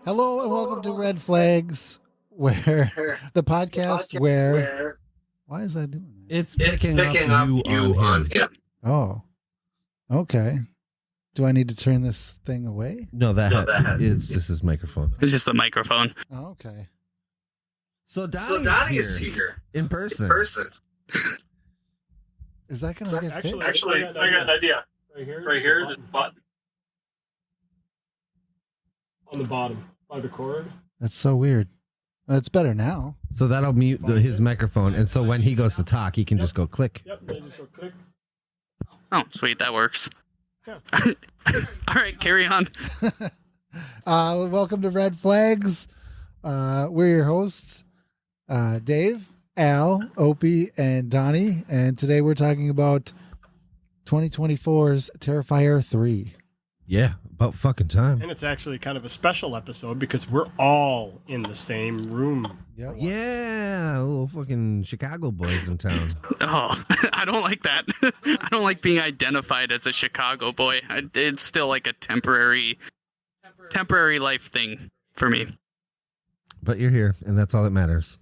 Hello and welcome to Red Flags, where the podcast where why is that doing that? It's picking up you on him. Oh, okay. Do I need to turn this thing away? No, it's just his microphone. It's just the microphone. Oh, okay. So Donnie is here in person. Is that going to get fixed? Actually, I got an idea. Right here, this button on the bottom by the cord. That's so weird. It's better now. So that'll mute his microphone, and so when he goes to talk, he can just go click. Yep, they just go click. Oh, sweet, that works. Yeah. All right, carry on. Welcome to Red Flags. We're your hosts, Dave, Al, Opie, and Donnie. And today we're talking about 2024's Terrifier 3. Yeah, about fucking time. And it's actually kind of a special episode because we're all in the same room. Yep. Yeah, little fucking Chicago boys in town. Oh, I don't like that. I don't like being identified as a Chicago boy. It's still like a temporary life thing for me. But you're here, and that's all that matters.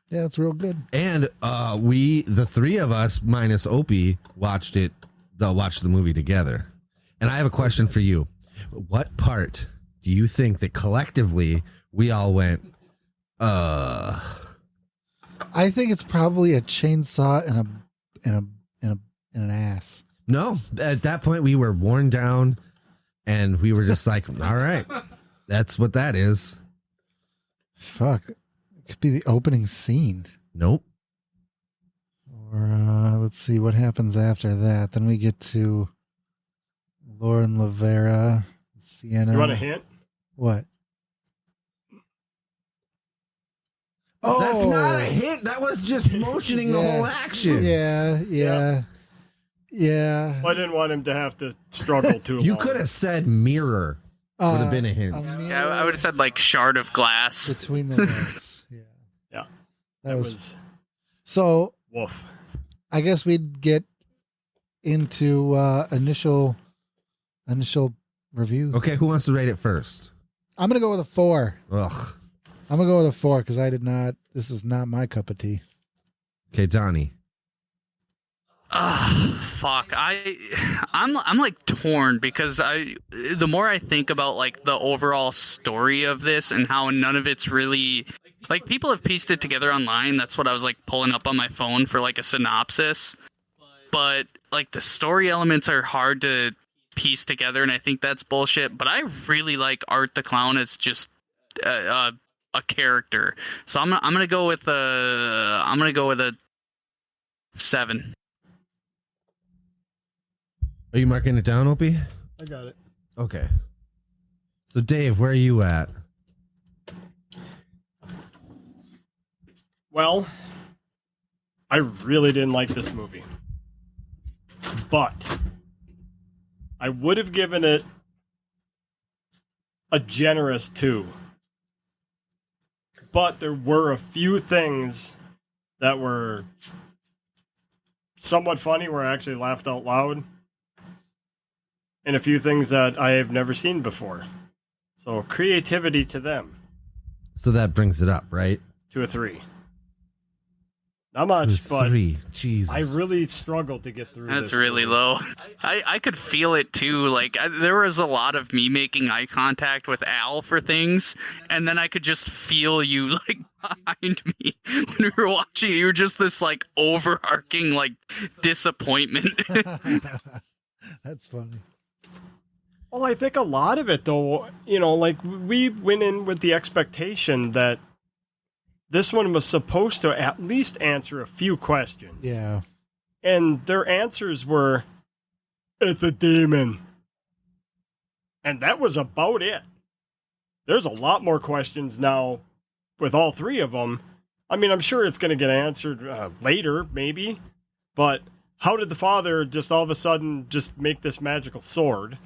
Yeah, it's real good. And the three of us minus Opie watched the movie together. And I have a question for you. What part do you think that collectively we all went, I think it's probably a chainsaw and an ass. No, at that point we were worn down and we were just like, all right, that's what that is. Fuck. It could be the opening scene. Nope. Or let's see what happens after that. Then we get to Lauren Lavera, Sienna. You want a hint? What? Oh, that's not a hint. That was just motioning the whole action. Yeah. Well, I didn't want him to have to struggle too long. You could have said mirror. Would have been a hint. Yeah, I would have said like shard of glass. Between the legs. Yeah. Yeah. That was so. Woof. I guess we'd get into initial reviews. Okay, who wants to rate it first? I'm gonna go with a 4. Ugh. I'm gonna go with a 4 because this is not my cup of tea. Okay, Donnie. Fuck. I'm like torn because the more I think about like the overall story of this and how none of it's really like people have pieced it together online. That's what I was like pulling up on my phone for like a synopsis. But like the story elements are hard to piece together, and I think that's bullshit. But I really like Art the Clown as just a character. So I'm gonna go with a 7. Are you marking it down, Opie? I got it. Okay. So, Dave, where are you at? Well, I really didn't like this movie. But I would have given it a generous 2. But there were a few things that were somewhat funny where I actually laughed out loud. And a few things that I have never seen before. So creativity to them. So that brings it up, right? To a 3. Not much, but 3. Jesus. I really struggled to get through this. That's really low. I could feel it too. Like there was a lot of me making eye contact with Al for things, and then I could just feel you like behind me when we were watching. You were just this like overarching like disappointment. That's funny. Well, I think a lot of it, though, like we went in with the expectation that this one was supposed to at least answer a few questions. Yeah. And their answers were, it's a demon. And that was about it. There's a lot more questions now with all 3 of them. I mean, I'm sure it's going to get answered later, maybe. But how did the father just all of a sudden just make this magical sword?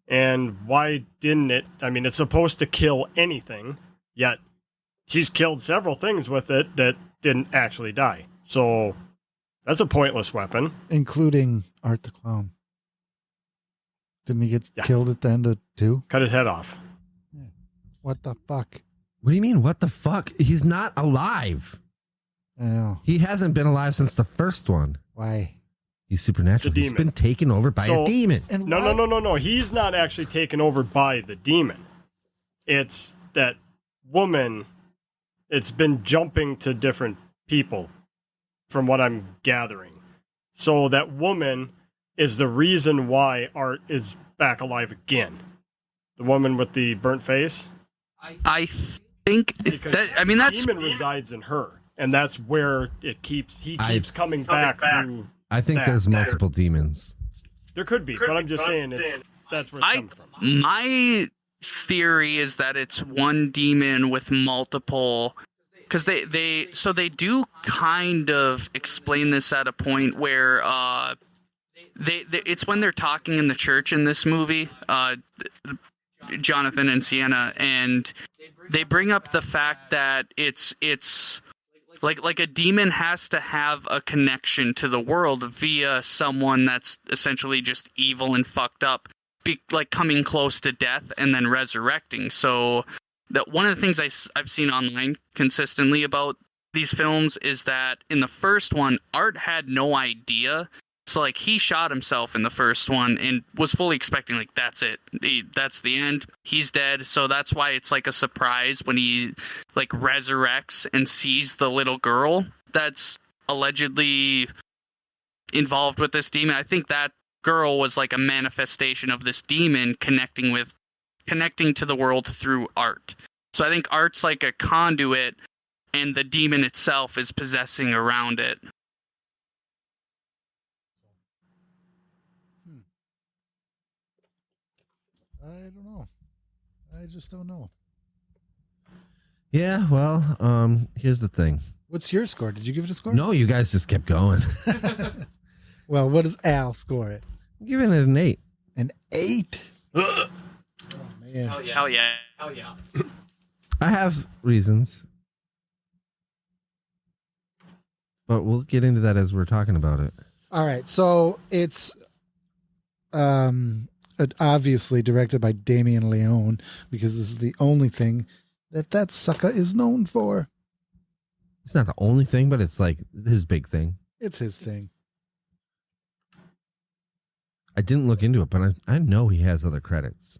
And why didn't it? I mean, it's supposed to kill anything, yet she's killed several things with it that didn't actually die. So that's a pointless weapon. Including Art the Clown. Didn't he get killed at the end of 2? Cut his head off. Yeah. What the fuck? What do you mean? What the fuck? He's not alive. I know. He hasn't been alive since the first one. Why? He's supernatural. The He's demon. been taken over by a demon. And No, why- no. He's not actually taken over by the demon. It's that woman. It's been jumping to different people, from what I'm gathering. So that woman is the reason why Art is back alive again. The woman with the burnt face. I think Because that, I mean, the that's demon resides in her, and that's where he keeps coming back through. I think that. there's multiple demons. There could be, but I'm just saying that's where it's coming from. my theory is that it's one demon with multiple, because they do kind of explain this at a point where they it's when they're talking in the church in this movie, Jonathan and Sienna, and they bring up the fact that it's like a demon has to have a connection to the world via someone that's essentially just evil and fucked up, like coming close to death and then resurrecting. So that one of the things I've seen online consistently about these films is that in the first one, Art had no idea. So like he shot himself in the first one and was fully expecting like that's it, that's the end, he's dead. So that's why it's like a surprise when he like resurrects and sees the little girl that's allegedly involved with this demon. I think that girl was like a manifestation of this demon connecting to the world through Art. So I think Art's like a conduit and the demon itself is possessing around it. I don't know. I just don't know. Yeah, well, here's the thing. What's your score? Did you give it a score? No, you guys just kept going. Well, what does Al score it? I'm giving it an 8. An 8. Oh, man. Hell yeah. I have reasons. But we'll get into that as we're talking about it. All right. So it's obviously directed by Damien Leone because this is the only thing that sucker is known for. It's not the only thing, but it's like his big thing. It's his thing. I didn't look into it, but I know he has other credits.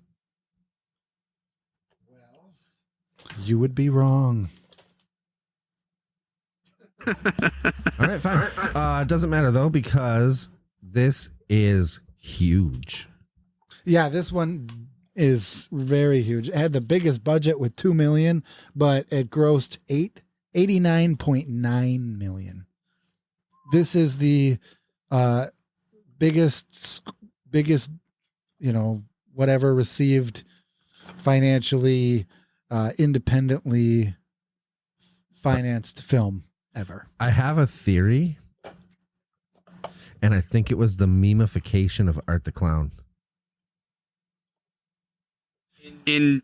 You would be wrong. All right, fine. It doesn't matter, though, because this is huge. Yeah, this one is very huge. It had the biggest budget with $2 million, but it grossed $89.9 million. This is the biggest, whatever received financially, independently financed film ever. I have a theory, and I think it was the memification of Art the Clown. In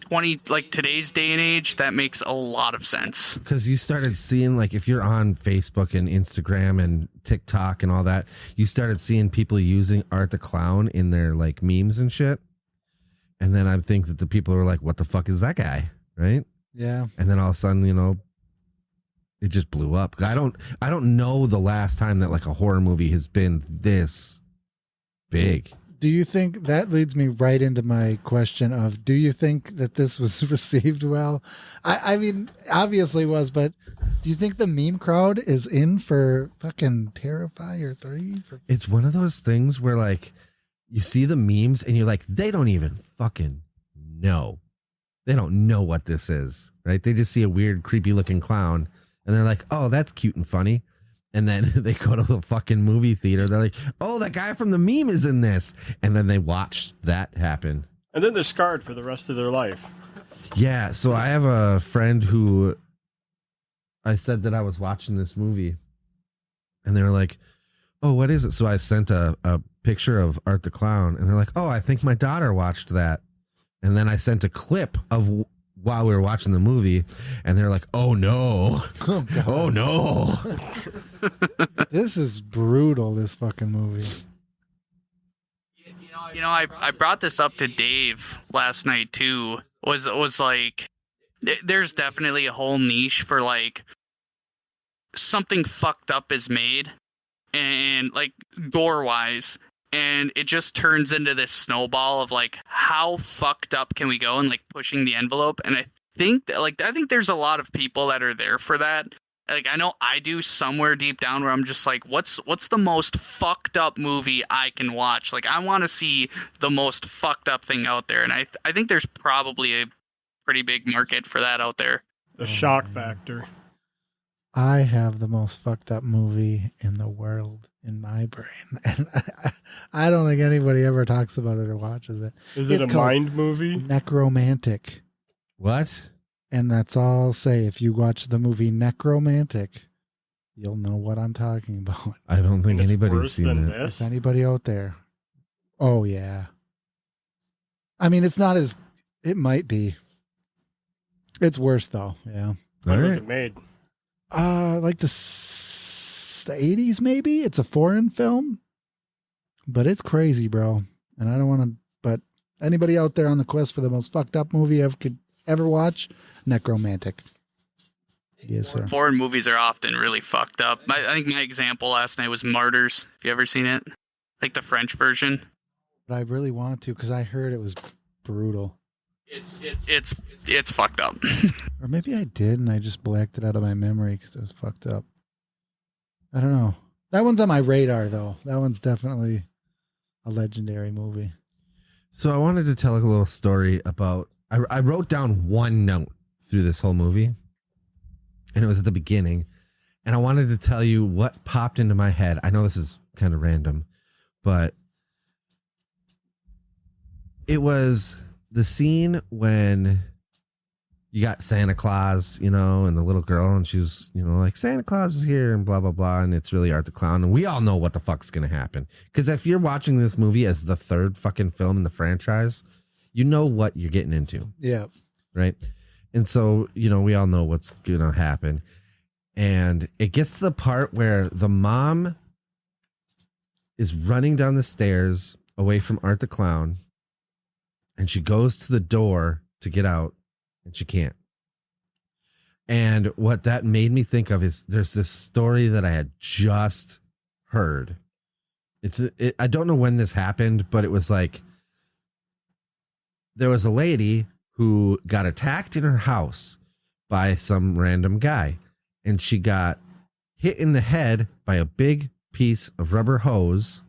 20 like today's day and age, that makes a lot of sense. Because you started seeing, like, if you're on Facebook and Instagram and TikTok and all that, you started seeing people using Art the Clown in their, like, memes and shit. And then I think that the people are like, what the fuck is that guy? Right? Yeah. And then all of a sudden, it just blew up. I don't know the last time that, like, a horror movie has been this big. Do you think that leads me right into my question of, do you think that this was received well? I mean, obviously was, but do you think the meme crowd is in for fucking Terrifier 3? It's one of those things where, like, you see the memes and you're like, they don't even fucking know. They don't know what this is, right? They just see a weird, creepy looking clown and they're like, oh, that's cute and funny. And then they go to the fucking movie theater. They're like, oh, that guy from the meme is in this. And then they watch that happen. And then they're scarred for the rest of their life. Yeah. So I have a friend who I said that I was watching this movie and they were like, oh, what is it? So I sent a picture of Art the Clown and they're like, oh, I think my daughter watched that. And then I sent a clip of while we were watching the movie and they're like, oh no. Oh no. This is brutal, this fucking movie. I brought this up to Dave last night too, was like, there's definitely a whole niche for like something fucked up is made and like gore wise, and it just turns into this snowball of like how fucked up can we go and like pushing the envelope. And I think there's a lot of people that are there for that. Like I know I do somewhere deep down where I'm just like, what's the most fucked up movie I can watch? Like I want to see the most fucked up thing out there, and I think there's probably a pretty big market for that out there. The shock factor. I have the most fucked up movie in the world in my brain, and I don't think anybody ever talks about it or watches it. Is it It's a called mind movie? Necromantic. What? And that's all I'll say. If you watch the movie Necromantic, you'll know what I'm talking about. I don't think It's anybody's worse seen than it. this. If anybody out there. Oh, yeah. I mean, it's not as... It might be. It's worse, though. Yeah. When All was right. it made? Like the 80s, maybe? It's a foreign film. But it's crazy, bro. And I don't want to... But anybody out there on the quest for the most fucked up movie could ever watch? Necromantic. Yes, sir. Foreign movies are often really fucked up. I think my example last night was Martyrs. Have you ever seen it? Like the French version. But I really want to because I heard it was brutal. It's fucked up. Or maybe I did and I just blacked it out of my memory because it was fucked up. I don't know. That one's on my radar, though. That one's definitely a legendary movie. So I wanted to tell a little story about. I wrote down one note through this whole movie, and it was at the beginning, and I wanted to tell you what popped into my head. I know this is kind of random, but it was the scene when you got Santa Claus, you know, and the little girl, and she's, you know, like, Santa Claus is here and blah, blah, blah. And it's really Art the Clown. And we all know what the fuck's going to happen. Because if you're watching this movie as the third fucking film in the franchise, you know what you're getting into. Yeah. Right. And so, you know, we all know what's going to happen. And it gets to the part where the mom is running down the stairs away from Art the Clown. And she goes to the door to get out. And she can't. And what that made me think of is there's this story that I had just heard. I don't know when this happened, but it was like there was a lady who got attacked in her house by some random guy. And she got hit in the head by a big piece of rubber hose.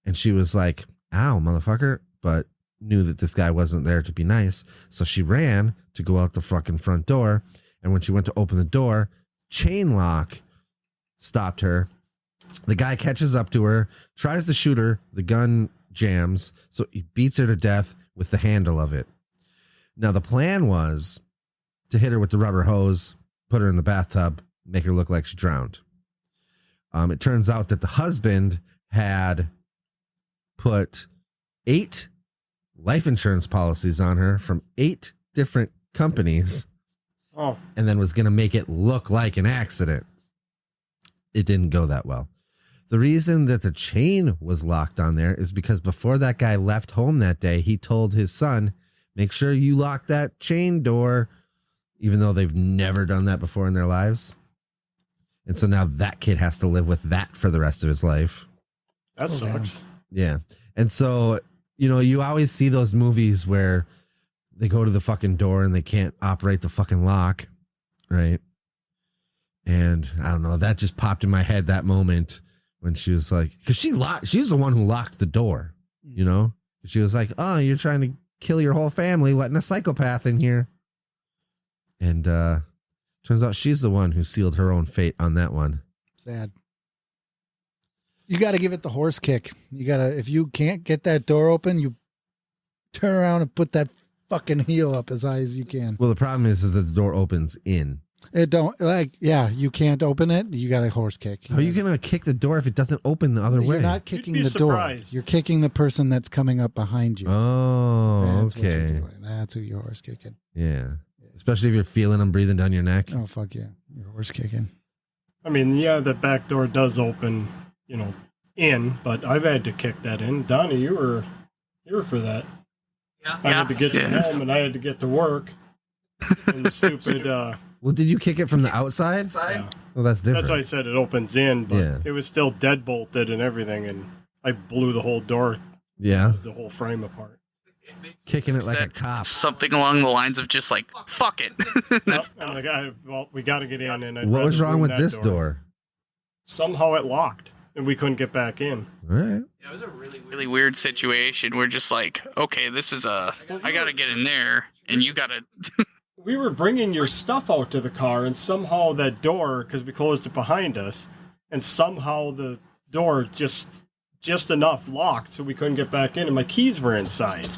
And she was like, ow, motherfucker. But knew that this guy wasn't there to be nice. So she ran to go out the fucking front door. And when she went to open the door, chain lock stopped her. The guy catches up to her, tries to shoot her. The gun jams. So he beats her to death with the handle of it. Now, the plan was to hit her with the rubber hose, put her in the bathtub, make her look like she drowned. It turns out that the husband had put 8 life insurance policies on her from 8 different companies. Oh, And then was going to make it look like an accident. It didn't go that well. The reason that the chain was locked on there is because before that guy left home that day, he told his son, make sure you lock that chain door, even though they've never done that before in their lives. And so now that kid has to live with that for the rest of his life. that Oh, damn. sucks. Yeah. And so, you know, you always see those movies where they go to the fucking door and they can't operate the fucking lock. Right. And I don't know, that just popped in my head that moment when she was like, because she's the one who locked the door, you know? She was like, oh, you're trying to kill your whole family, letting a psychopath in here. And turns out she's the one who sealed her own fate on that one. Sad. You got to give it the horse kick. You got to, if you can't get that door open, you turn around and put that fucking heel up as high as you can. Well, the problem is that the door opens in. It don't, like, yeah, you can't open it. You got a horse kick. How are you going to kick the door if it doesn't open the other way? You're not kicking be the surprised. door. You're kicking the person that's coming up behind you. Oh, That's what you're okay. doing. That's who you're horse kicking. Yeah. Especially if you're feeling them breathing down your neck. Oh, fuck yeah. You're horse kicking. I mean, yeah, the back door does open, you know, in, but I've had to kick that in. Donnie, you were for that. I had to get to home and I had to get to work. And the stupid. Well, did you kick it from the outside? Yeah. Well, that's different. That's why I said it opens in, but Yeah. it was still dead bolted and everything, and I blew the whole door, Yeah, the whole frame apart. kicking it like a Said cop. something along the lines of just like, fuck it. Yep, I'm like, well, we got to get in. And I'd What was rather wrong ruin with that this door? Somehow it locked, and we couldn't get back in. All right. It was a really weird situation. We're just like, okay, this is I gotta get in there, and you gotta. We were bringing your stuff out to the car, and somehow that door, because we closed it behind us, and somehow the door just enough locked so we couldn't get back in, and my keys were inside.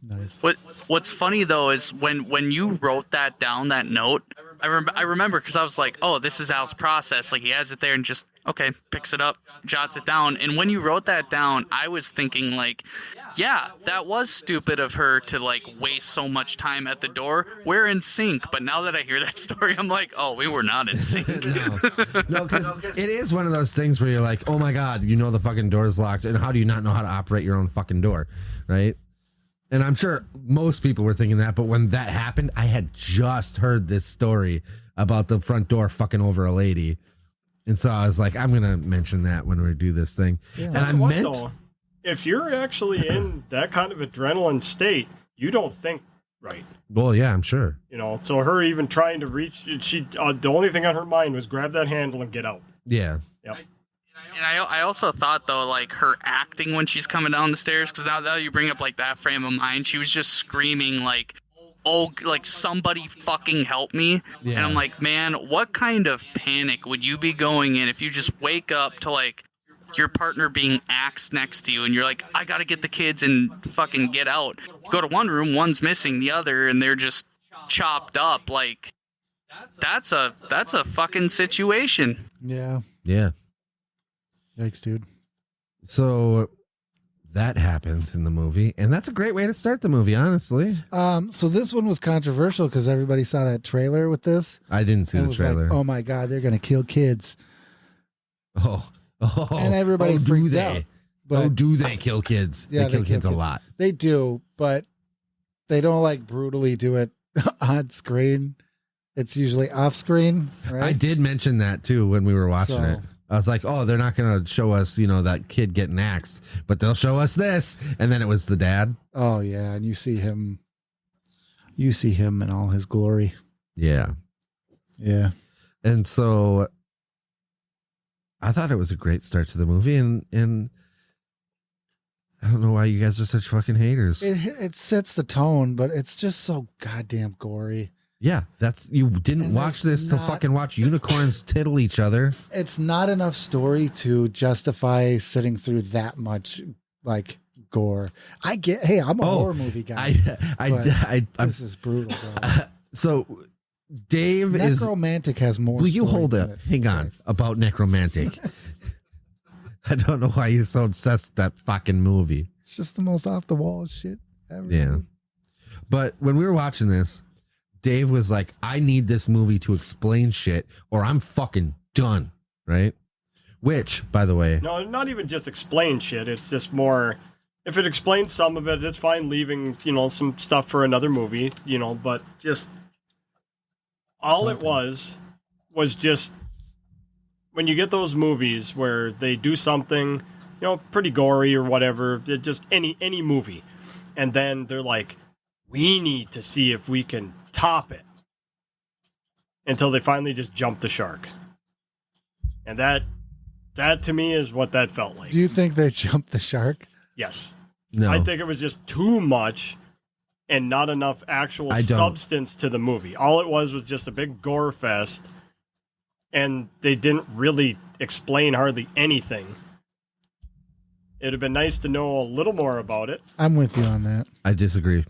Nice. What's funny though is when you wrote that down, that note, I remember because I was like, oh, this is Al's process. Like he has it there and just picks it up, jots it down. And when you wrote that down, I was thinking like, yeah, that was stupid of her to like waste so much time at the door. We're in sync. But now that I hear that story, I'm like, oh, we were not in sync. No, because it is one of those things where you're like, oh my God, you know the fucking door's locked, and how do you not know how to operate your own fucking door, right? And I'm sure most people were thinking that, but when that happened, I had just heard this story about the front door fucking over a lady. And so I was like, I'm going to mention that when we do this thing. Yeah. And I meant... Though, if you're actually in that kind of adrenaline state, you don't think right. Well, yeah, I'm sure. You know, so her even trying to reach, she the only thing on her mind was grab that handle and get out. Yeah. Yep. And I also thought though, like her acting when she's coming down the stairs, because now you bring up like that frame of mind, she was just screaming like, oh, like somebody fucking help me. Yeah. And I'm like, man, what kind of panic would you be going in if you just wake up to like your partner being axed next to you and you're like, I gotta get the kids and fucking get out. You go to one room, one's missing the other, and they're just chopped up. Like that's a fucking situation. Yeah. Yeah. Yikes, dude. So that happens in the movie, and that's a great way to start the movie, honestly. So this one was controversial because everybody saw that trailer with this. I didn't see and the was trailer. Like, oh my God, they're gonna kill kids. Oh, And everybody do freaked they? out. But do they kill kids? Yeah, they kill kids a lot. They do, but they don't like brutally do it on screen. It's usually off screen, right? I did mention that too when we were watching it. I was like, oh, they're not going to show us, that kid getting axed, but they'll show us this. And then it was the dad. Oh yeah, and you see him in all his glory. Yeah. Yeah. And so I thought it was a great start to the movie, and I don't know why you guys are such fucking haters. It sets the tone, but it's just so goddamn gory. Yeah, you didn't And watch there's this to not- fucking watch unicorns tittle each other. It's not enough story to justify sitting through that much like gore. Hey, I'm a horror movie guy. I'm This is brutal, bro. so Dave is. Necromantic has more. Will you story hold than up? this. Hang on about Necromantic. I don't know why you're so obsessed with that fucking movie. It's just the most off the wall shit ever. Yeah. But when we were watching this, Dave was like, I need this movie to explain shit or I'm fucking done. Right? Which, by the way. No, not even just explain shit. It's just more, if it explains some of it, it's fine leaving, some stuff for another movie, but just all Something. it was just when you get those movies where they do something, pretty gory or whatever, just any movie. And then they're like, we need to see if we can top it, until they finally just jump the shark. And that to me is what that felt like. Do you think they jumped the shark? Yes. No. I think it was just too much and not enough actual substance to the movie. All it was just a big gore fest, and they didn't really explain hardly anything. It'd have been nice to know a little more about it. I'm with you on that. I disagree.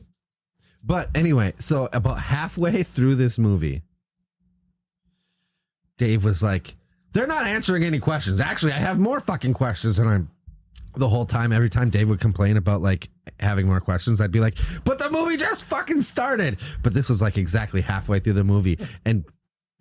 But anyway, so about halfway through this movie, Dave was like, they're not answering any questions. Actually, I have more fucking questions. And the whole time, every time Dave would complain about like having more questions, I'd be like, but the movie just fucking started. But this was like exactly halfway through the movie. And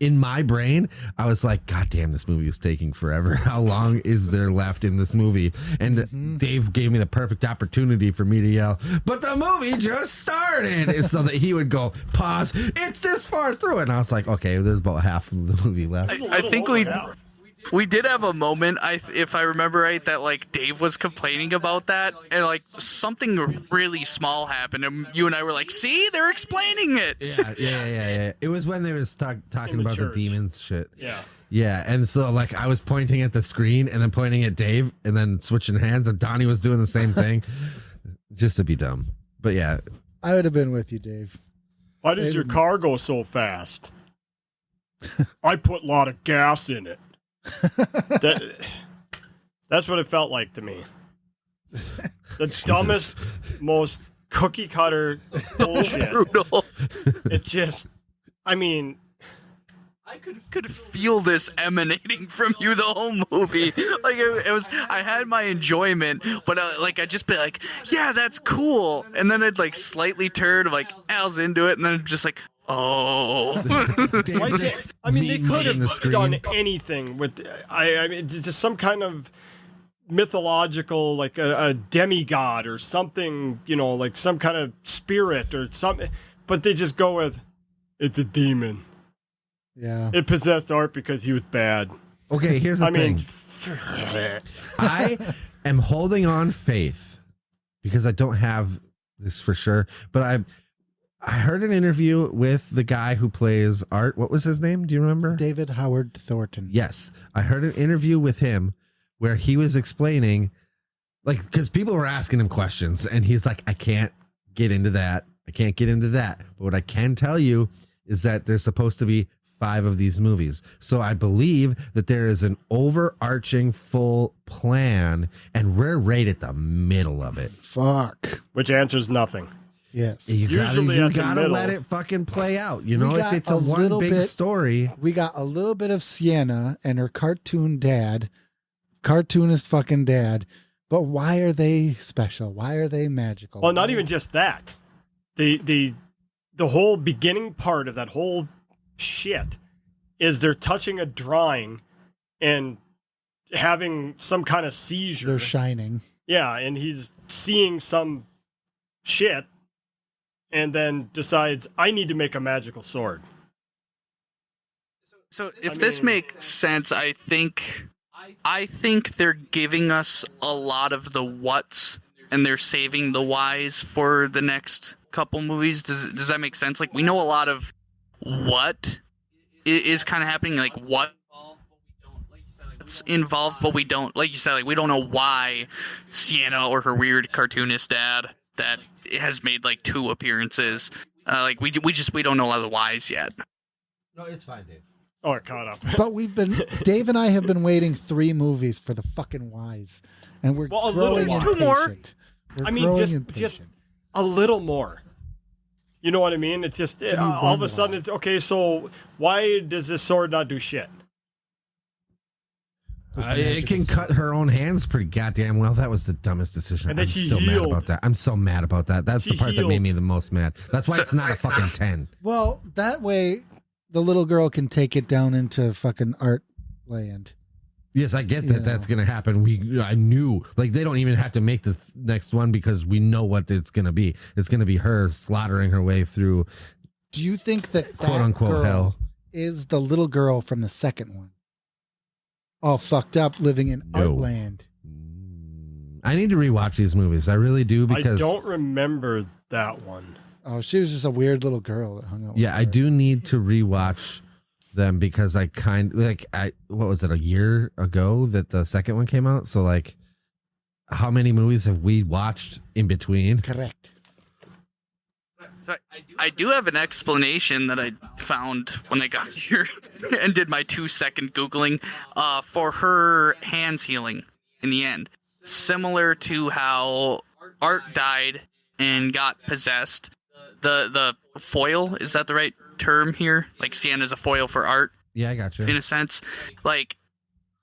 in my brain, I was like, God damn, this movie is taking forever. How long is there left in this movie? And Dave gave me the perfect opportunity for me to yell, but the movie just started. So that he would go, pause, it's this far through. And I was like, okay, there's about half of the movie left. I think we did have a moment, if I remember right, that like Dave was complaining about that, and like something really small happened, and you and I were like, "See, they're explaining it." Yeah. It was when they was talking about church. the demons shit. Yeah. Yeah, and so like I was pointing at the screen and then pointing at Dave and then switching hands, and Donnie was doing the same thing, just to be dumb. But yeah, I would have been with you, Dave. Why does your car go so fast? I put a lot of gas in it. That's what it felt like to me. The dumbest, most cookie cutter bullshit. Brutal. It just, I mean, I could feel this emanating from you the whole movie. Like it was, I had my enjoyment, but like I'd just be like, yeah, that's cool, and then I'd like slightly turn, like Al's into it, and then just like, oh. I mean, they could have done anything with. I mean, just some kind of mythological, like a demigod or something, you know, like some kind of spirit or something. But they just go with, it's a demon. Yeah. It possessed Art because he was bad. okay, here's the thing. Mean, I am holding on faith because I don't have this for sure, but I heard an interview with the guy who plays Art. What was his name? Do you remember? David Howard Thornton. Yes. I heard an interview with him where he was explaining, like, because people were asking him questions and he's like, I can't get into that. I can't get into that. But what I can tell you is that there's supposed to be 5 of these movies. So I believe that there is an overarching full plan and we're right at the middle of it. Fuck. which answers nothing. Yes. You Usually at the gotta middle. let it fucking play out. You know, We if got it's a a one little big bit- story. We got a little bit of Sienna and her cartoon dad, cartoonist fucking dad. But why are they special? Why are they magical? Well, not even just that. The whole beginning part of that whole shit is they're touching a drawing and having some kind of seizure. They're shining. Yeah, and he's seeing some shit and then decides, I need to make a magical sword. So if I this mean- makes sense, I think they're giving us a lot of the whats and they're saving the whys for the next couple movies. Does that make sense? Like we know a lot of what is kind of happening, like what's involved, but we don't, like you said, like we don't know why Sienna or her weird cartoonist dad that has made like 2 appearances. Like we don't know a lot of the whys yet. No, it's fine, Dave. Oh, it caught up. But Dave and I have been waiting 3 movies for the fucking whys. And we're Well, a little growing more. 2 more. impatient. We're I mean, growing just impatient. a little more. You know what I mean? It's just mean all of one a sudden more? it's okay. So why does this sword not do shit? This It magical can sword. cut her own hands pretty goddamn well. That was the dumbest decision. And then I'm she so mad healed. about that. I'm so mad about that. That's She the part that healed. made me the most mad. That's why So- it's not a fucking 10. Well, that way the little girl can take it down into fucking art land. Yes, I get that You that's know. going to happen. I knew, like, they don't even have to make the next one because we know what it's going to be. It's going to be her slaughtering her way through Do you think that quote unquote girl hell. is the little girl from the second one? All fucked up, living in No. Artland. I need to rewatch these movies. I really do because I don't remember that one. Oh, she was just a weird little girl that hung out. yeah, I with her. do need to rewatch them because I what was it, a year ago that the second one came out? So like how many movies have we watched in between? Correct. So I do have an explanation that I found when I got here and did my 2-second Googling for her hands healing in the end. Similar to how Art died and got possessed. The foil, is that the right term here? Like Sienna's a foil for Art Yeah, I got you. in a sense. Like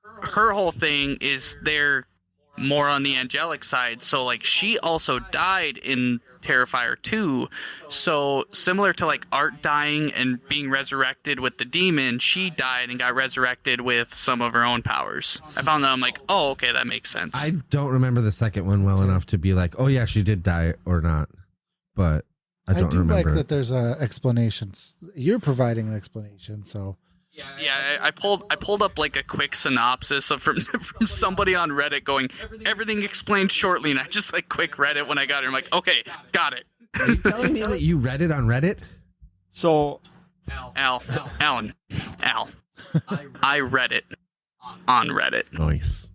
her whole thing is they're more on the angelic side. So like she also died in Terrifier 2. So similar to like Art dying and being resurrected with the demon, she died and got resurrected with some of her own powers. I found that I'm like, oh, okay, that makes sense. I don't remember the second one well enough to be like, oh yeah, she did die or not. But I don't do remember. like that there's explanations. You're providing an explanation, so. Yeah, I pulled up like a quick synopsis of from somebody on Reddit going, everything explained shortly, and I just like quick read it when I got it. I'm like, okay, got it. Are you telling me that you read it on Reddit? So, Alan, I read it on Reddit. Nice.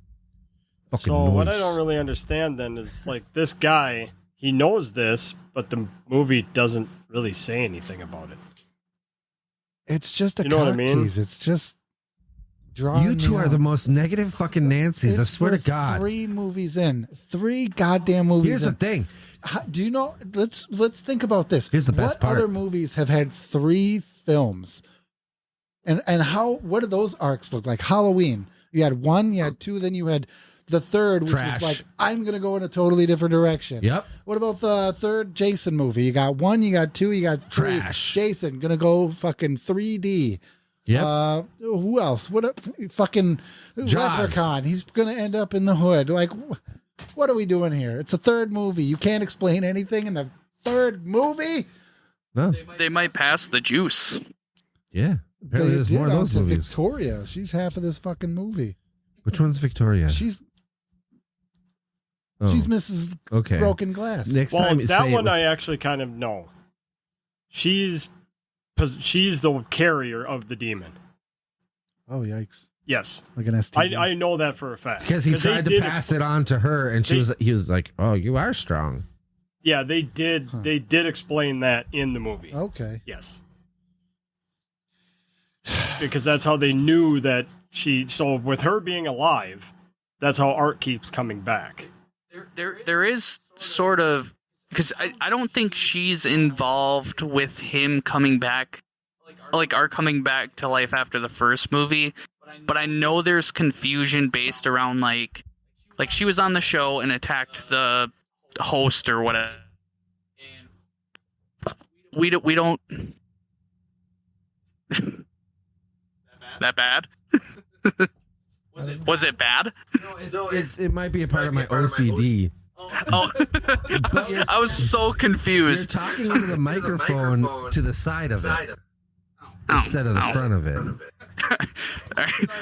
Fucking so what I nice. don't really understand then is like this guy, he knows this, but the movie doesn't really say anything about it. It's just a You know what I mean? tease. It's just drawing. You two me are out. the most negative fucking Nancy's. I swear to We're God. 3 movies in. 3 goddamn movies. Here's the in. thing. Do you know? Let's think about this. Here's the best what part. Other movies have had 3 films, and how? What do those arcs look like? Halloween. You had 1, you had 2, then you had the 3rd, which Trash. was like, I'm gonna go in a totally different direction. Yep. What about the 3rd Jason movie? You got 1, you got 2, you got 3. Trash. Jason gonna go fucking 3D. Yep. Who else? Fucking Jaws. Leprechaun. He's gonna end up in the hood. Like, what are we doing here? It's a 3rd movie. You can't explain anything in the 3rd movie. No. They might pass the juice. Yeah. Apparently They there's did more of those onto movies. Victoria. She's half of this fucking movie. Which one's Victoria? She's Oh, Mrs. okay. Broken Glass. Next Well, time you that say one I actually kind of know. She's the carrier of the demon. Oh yikes! Yes, Like an STD. I know that for a fact. because he they tried to did pass it on to her, and he was like, "Oh, you are strong." Yeah, they did. Huh. They did explain that in the movie. Okay. Yes, because that's how they knew that she. So with her being alive, that's how Art keeps coming back. There is sort of, because I don't think she's involved with him coming back, like Art coming back to life after the first movie, but I know there's confusion based around like she was on the show and attacked the host or whatever. We don't that bad. Was it bad? It might be a part of my OCD. Oh, I was so You're confused. talking into the microphone to the side of it instead of the front of it.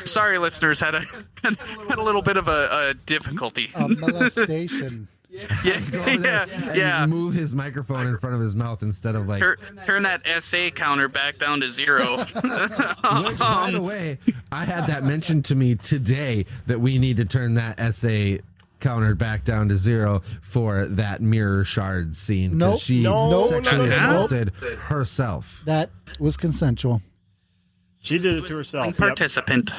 Sorry, listeners, had a little bit of a difficulty. Molestation. Go over there yeah. and move his microphone in front of his mouth instead of like. Turn that SA counter back down to 0. Which, by the way, I had that mentioned to me today that we need to turn that SA counter back down to 0 for that mirror shard scene. 'Cause Nope. She No, sexually no, no, no. assaulted herself. That was consensual. She did it to herself. Yep. Participant.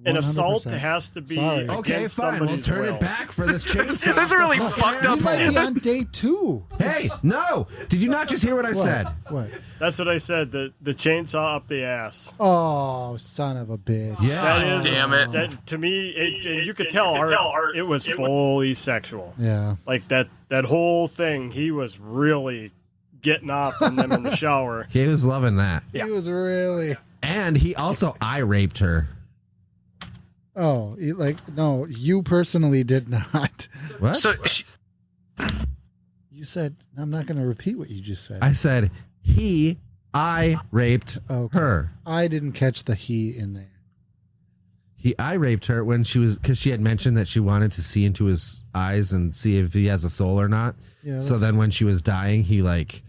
An assault 100%. has to be Sorry. Okay, against fine. We'll somebody's turn will. it back for this chainsaw. This is a really to fucked fuck up We might asshole. be on day 2. Hey, no! Did you not just hear what I said? What? That's what I said. The chainsaw up the ass. Oh, son of a bitch. Yeah. That is Damn it. That, to me, and you could tell Art, it was fully sexual. Yeah. Like that whole thing, he was really getting off on them in the shower. He was loving that. Yeah. He was really. And he also eye raped her. Oh, no, you personally did not. What? So You said, I'm not going to repeat what you just said. I said he eye raped Okay. her. I didn't catch the he in there. He eye raped her when she was, because she had mentioned that she wanted to see into his eyes and see if he has a soul or not. Yeah, So then when she was dying, he like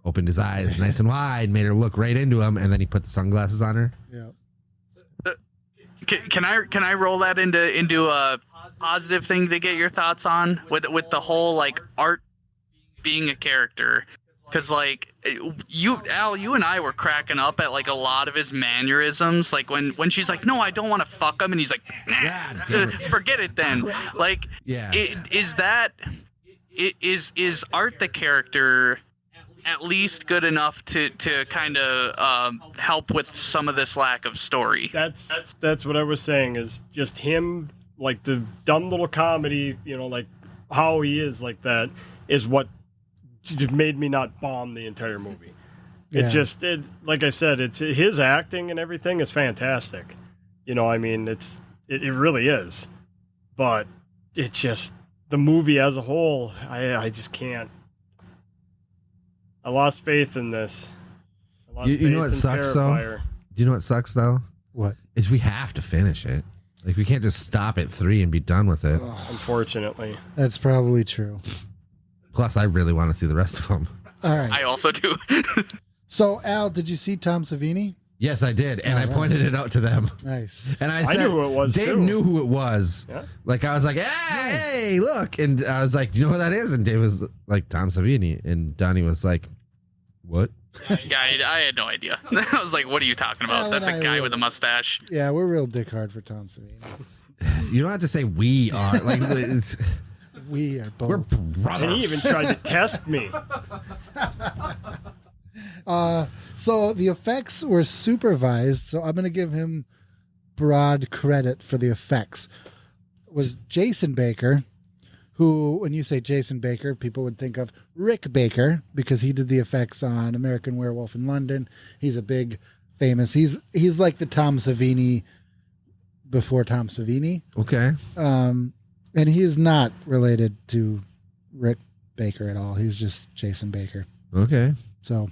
opened his eyes nice and wide, made her look right into him, and then he put the sunglasses on her. Yeah. can I roll that into a positive thing to get your thoughts on with the whole like Art being a character? Because like Al, you and I were cracking up at like a lot of his mannerisms. Like when she's like, "No, I don't want to fuck him," and he's like, "Nah, God damn it. forget it then." Like, Yeah. is Art the character at least good enough to kind of help with some of this lack of story? That's what I was saying, is just him like the dumb little comedy, like how he is like that is what just made me not bomb the entire movie. Yeah. It like I said, it's his acting and everything is fantastic. I mean, it really is. But it just, the movie as a whole, I just can't. I lost faith in this. I lost You know what faith in sucks though? Terrifier. Do you know what sucks though? What? Is we have to finish it. Like we can't just stop at 3 and be done with it. Unfortunately. That's probably true. Plus, I really want to see the rest of them. All right. I also do. So, Al, did you see Tom Savini? Yes, I did, and All I right. pointed it out to them. Nice. And I I said, knew who it was, Dave too. knew who it was. Yeah. Like I was like, hey, look, and I was like, do you know who that is? And Dave was like, Tom Savini, and Donnie was like, what? Yeah, I had no idea. I was like, what are you talking Al about? and That's I a guy were- with a mustache. Yeah, we're real dick hard for Tom Savini. You don't have to say we are. Like it's, We are both. we're And brothers. he even tried to test me. So the effects were supervised, so I'm going to give him broad credit for the effects. Was Jason Baker, who, when you say Jason Baker, people would think of Rick Baker because he did the effects on American Werewolf in London. He's a big, famous. He's like the Tom Savini before Tom Savini, Okay. and he is not related to Rick Baker at all. He's just Jason Baker. Okay. So,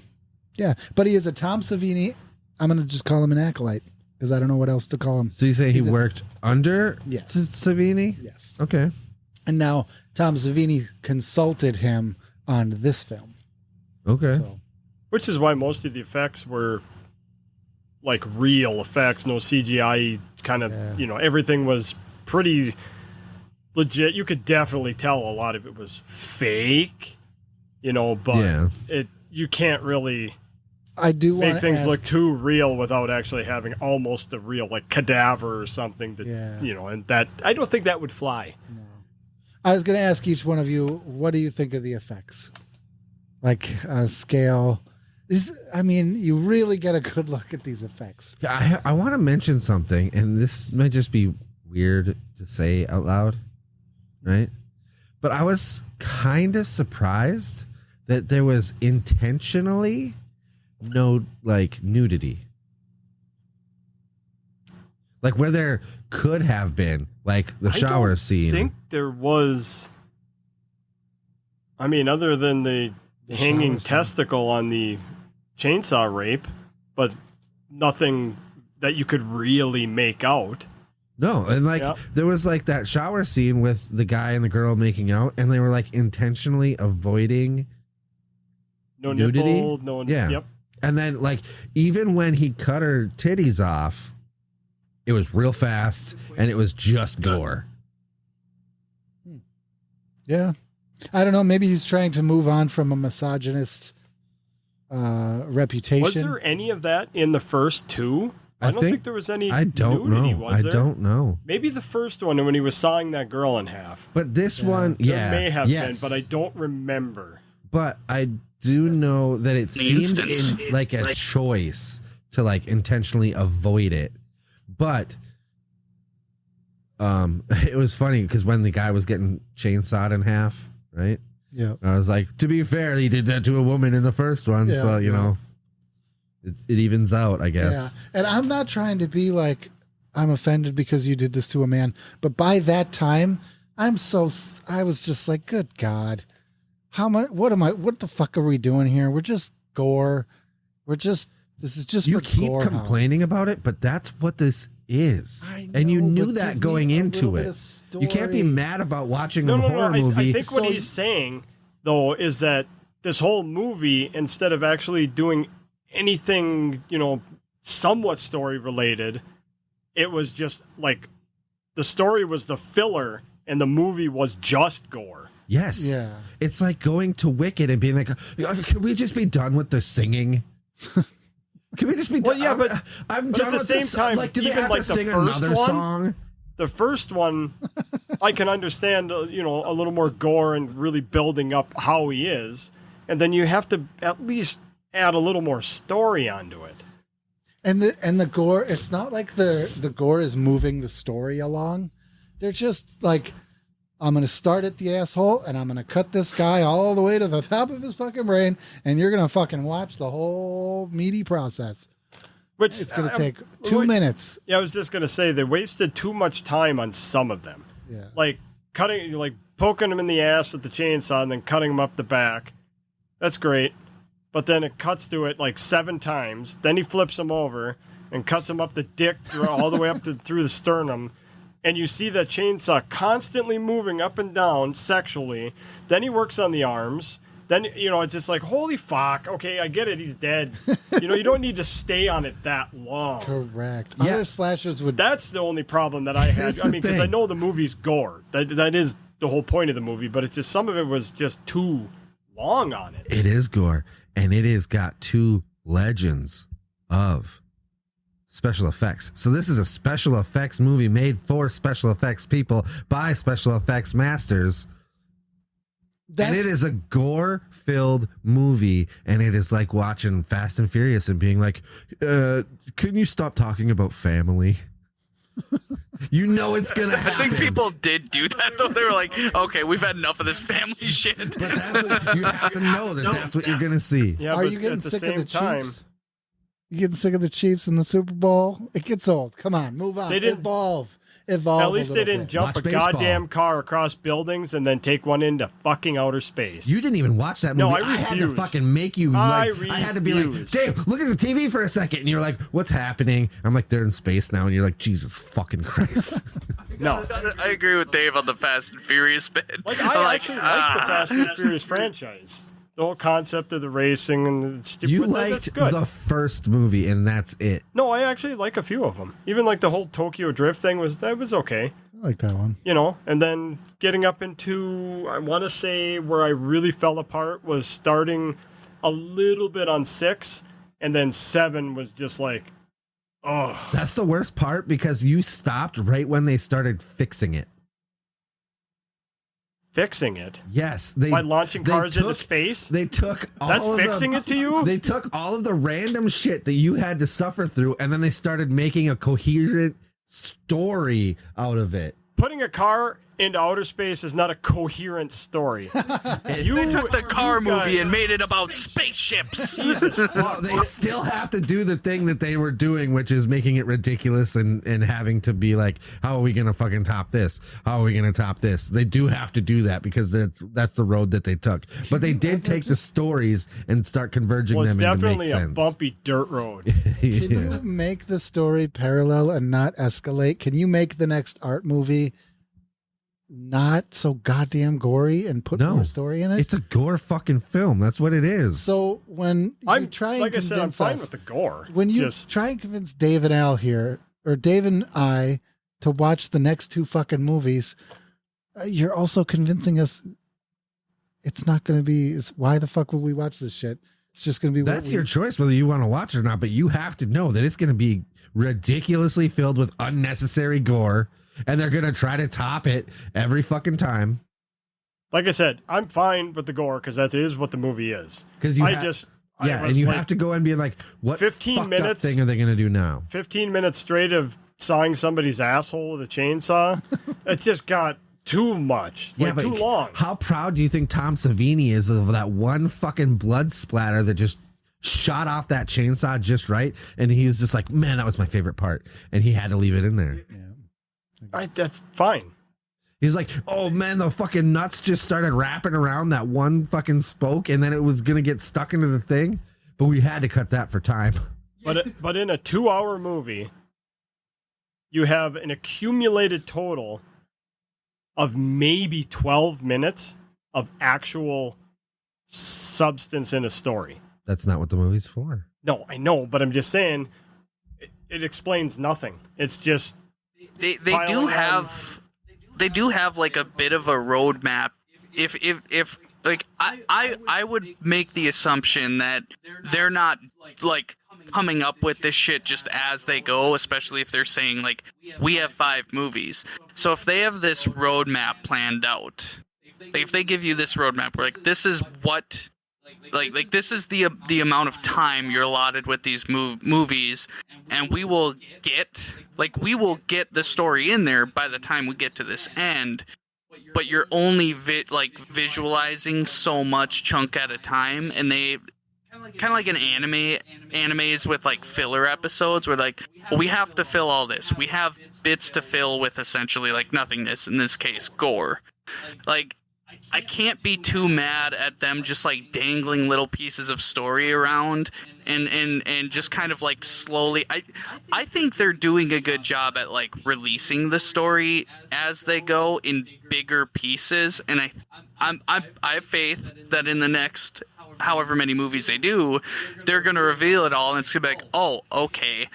yeah, but he is a Tom Savini. I'm going to just call him an acolyte because I don't know what else to call him. So you say he He's a- worked under Yes. Savini? Yes. Okay. And now Tom Savini consulted him on this film. Okay. So, Which is why most of the effects were like real effects, no CGI kind of, Yeah. everything was pretty legit. You could definitely tell a lot of it was fake, but Yeah. you can't really I do want make to things ask, look too real without actually having almost a real like cadaver or something that, Yeah. and that, I don't think that would fly. I was going to ask each one of you, what do you think of the effects? Like on a scale. You really get a good look at these effects. Yeah, I want to mention something, and this might just be weird to say out loud, right? But I was kind of surprised that there was intentionally no nudity, like where there could have been, like the shower I don't scene. think there was. I mean, other than the hanging shower scene. testicle on the chainsaw rape, but nothing that you could really make out. No, and Yep. there was like that shower scene with the guy and the girl making out, and they were like intentionally avoiding. No Nudity? nipple, no. Yeah. Yep. And then, even when he cut her titties off, it was real fast and it was just gore. Yeah. I don't know. Maybe he's trying to move on from a misogynist reputation. Was there any of that in the first two? I don't think there was any. I don't nudity, know. Was I there? don't know. Maybe the first one when he was sawing that girl in half. But this Yeah. one, There yeah, may have yes. been, but I don't remember. But I do know that it The seemed instance. in, like a choice to intentionally avoid it. But it was funny because when the guy was getting chainsawed in half, right? Yeah. I was like, to be fair, he did that to a woman in the first one, Yeah, so you yeah. know, it evens out, I guess. Yeah. And I'm not trying to be like, I'm offended because you did this to a man. But by that time, I was just like, good God. What the fuck are we doing here? We're just gore. This is just You for keep gore complaining about it, but that's what this is, I and you know, knew but that give going me a into little it. bit of You can't be story. mad about watching No, a no, horror no. movie. I think what he's saying, though, is that this whole movie, instead of actually doing anything, somewhat story related, it was just like the story was the filler and the movie was just gore. Yes. Yeah. It's like going to Wicked and being like, can we just be done with the singing? Can we just be Well, done? yeah, but I'm at done the with same this. time, Like, do they even have like to the sing first another one- song? The first one, I can understand, a little more gore and really building up how he is. And then you have to at least add a little more story onto it. And the gore, it's not like the gore is moving the story along. They're just like, I'm going to start at the asshole and I'm going to cut this guy all the way to the top of his fucking brain, and you're going to fucking watch the whole meaty process. Which It's going to take 2 minutes. Yeah, I was just gonna say they wasted too much time on some of them. Yeah. Like poking him in the ass with the chainsaw and then cutting him up the back. That's great. But then it cuts to it like 7 times. Then he flips him over and cuts him up the dick all the way up through the sternum. And you see the chainsaw constantly moving up and down sexually. Then he works on the arms. Then, it's just like, holy fuck. Okay, I get it. He's dead. You don't need to stay on it that long. Correct. Yeah. Other slashers would. That's the only problem that I had. Here's I the mean, because thing. I know the movie's gore. That is the whole point of the movie. But it's just some of it was just too long on it. It is gore, and it has got 2 legends of special effects. So this is a special effects movie made for special effects people by special effects masters. And it is a gore-filled movie, and it is like watching Fast and Furious and being like, can you stop talking about family? It's gonna I happen. think people did do that though. They were like, okay, we've had enough of this family shit. But that's what, you have to know that's what you're gonna see. Yeah, Are but you getting at the sick same of the time, Chiefs? You getting sick of the Chiefs in the Super Bowl? It gets old. Come on, move on. They didn't- Evolve. at least they didn't jump Watch a baseball. goddamn car across buildings and then take one into fucking outer space. You didn't even watch that movie. No, I had to refuse. fucking make you I I had to be like, refuse. Dave, look at the TV for a second. And you're like, what's happening? I'm like, they're in space now. And you're like, Jesus fucking Christ. No. I agree with Dave on the Fast and Furious bit. Like, I actually like the Fast and Furious franchise. The whole concept of the racing and the stupid. You that's liked good. the first movie, and that's it. No, I actually like a few of them. Even like the whole Tokyo Drift thing was okay. I like that one. And then getting up into, I want to say where I really fell apart was starting a little bit on 6, and then 7 was just like, oh. That's the worst part because you stopped right when they started fixing it. Fixing it Yes, by launching cars into space. They took all That's of fixing it to you. They took all of the random shit that you had to suffer through, and then they started making a coherent story out of it. Putting a car into outer space is not a coherent story. They took the car movie and made it about spaceships. Jesus Well, they still have to do the thing that they were doing, which is making it ridiculous and having to be like, how are we going to fucking top this? How are we going to top this? They do have to do that because that's the road that they took. But they did take the stories and start converging Well, it's them into definitely make a sense. bumpy dirt road. Can you make the story parallel and not escalate? Can you make the next art movie not so goddamn gory and put No. more story in it? It's a gore fucking film. That's what it is. So when you try and like I said, I'm convince fine us, with the gore. when you Just try and convince Dave and Al here, or Dave and I, to watch the next 2 fucking movies, you're also convincing us it's not going to be. Why the fuck would we watch this shit? It's just going to be. that's your choice whether you want to watch it or not, but you have to know that it's going to be ridiculously filled with unnecessary gore, and they're going to try to top it every fucking time. like I said, I'm fine with the gore because that is what the movie is. Because you I ha- just yeah, was and you like, have to go and be like, what 15 fucked minutes? up thing are they going to do now? 15 minutes straight of sawing somebody's asshole with a chainsaw. It just got too much, like too long. How proud do you think Tom Savini is of that one fucking blood splatter that just shot off that chainsaw just right? And he was just like, man, that was my favorite part. And he had to leave it in there. That's fine. He was like, oh man, the fucking nuts just started wrapping around that one fucking spoke and then it was going to get stuck into the thing. But we had to cut that for time. But in a 2-hour movie, you have an accumulated total of maybe 12 minutes of actual substance in a story. That's not what the movie's for. No, I know, but I'm just saying it explains nothing. It's just They piling do on. have like a bit of a roadmap. If like I would make the assumption that they're not like coming up with this shit just as they go, especially if they're saying like we have 5 movies. So if they have this roadmap planned out, like if they give you this roadmap, where like this is what like this is the amount of time you're allotted with these movies, and we will get the story in there by the time we get to this end, but you're only visualizing so much chunk at a time, and they kind of like an animes with like filler episodes where like, well, we have to fill all this, we have bits to fill with essentially like nothingness, in this case gore. Like, I can't be too mad at them just like dangling little pieces of story around and just kind of like slowly. I think they're doing a good job at like releasing the story as they go in bigger pieces, and I have faith that in the next however many movies they do, they're gonna reveal it all, and it's gonna be like, oh, okay.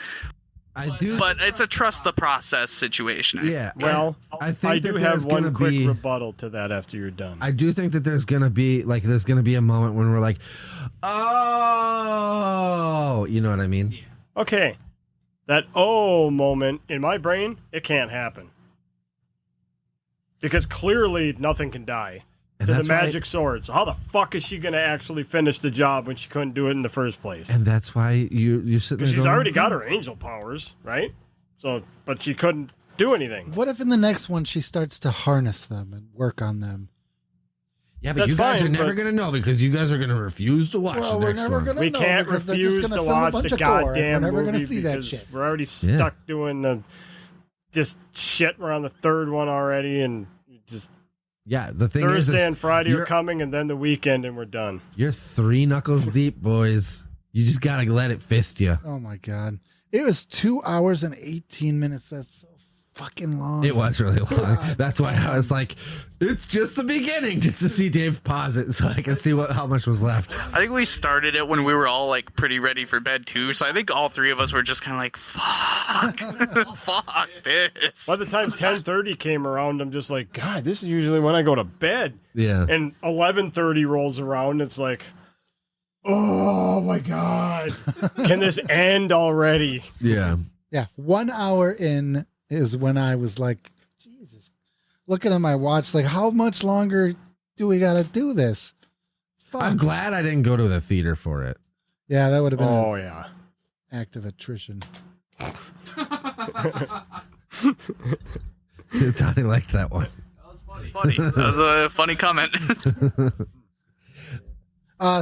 I do, but it's a trust the process situation. Yeah. Well, I think I do that have one quick be, rebuttal to that after you're done. I do think that there's gonna be a moment when we're like, oh, you know what I mean? Okay, that oh moment in my brain, it can't happen because clearly nothing can die. And To the that's why- magic sword. So how the fuck is she going to actually finish the job when she couldn't do it in the first place? And that's why you're sitting there. She's going, already got her angel powers, right? So, but she couldn't do anything. What if in the next one she starts to harness them and work on them? Yeah, but That's you guys fine, are never but- going to know because you guys are going to refuse to watch Well, the we're next never one. gonna We know can't because they're just refuse gonna to film a watch bunch the of gore, and goddamn we're never movie gonna see that because shit. we're already stuck doing the just shit. We're on the third one already, and just Yeah, the thing Thursday is and Friday are you're- coming, and then the weekend, and we're done. You're 3 knuckles deep, boys. You just got to let it fist you. Oh my god. It was 2 hours and 18 minutes. That's so fucking long. It was really long. God That's why I was like, it's just the beginning, just to see Dave pause it so I can see how much was left. I think we started it when we were all like pretty ready for bed too. So I think all three of us were just kind of like, fuck, fuck this. By the time 10:30 came around, I'm just like, God, this is usually when I go to bed. Yeah. And 11:30 rolls around, it's like, oh my God, can this end already? Yeah. Yeah, 1 hour in is when I was like, Jesus. Looking at my watch, like, how much longer do we got to do this? Fuck. I'm glad I didn't go to the theater for it. Yeah, that would have been Oh yeah. an act of attrition. Donnie liked that one. Funny. That was a funny comment.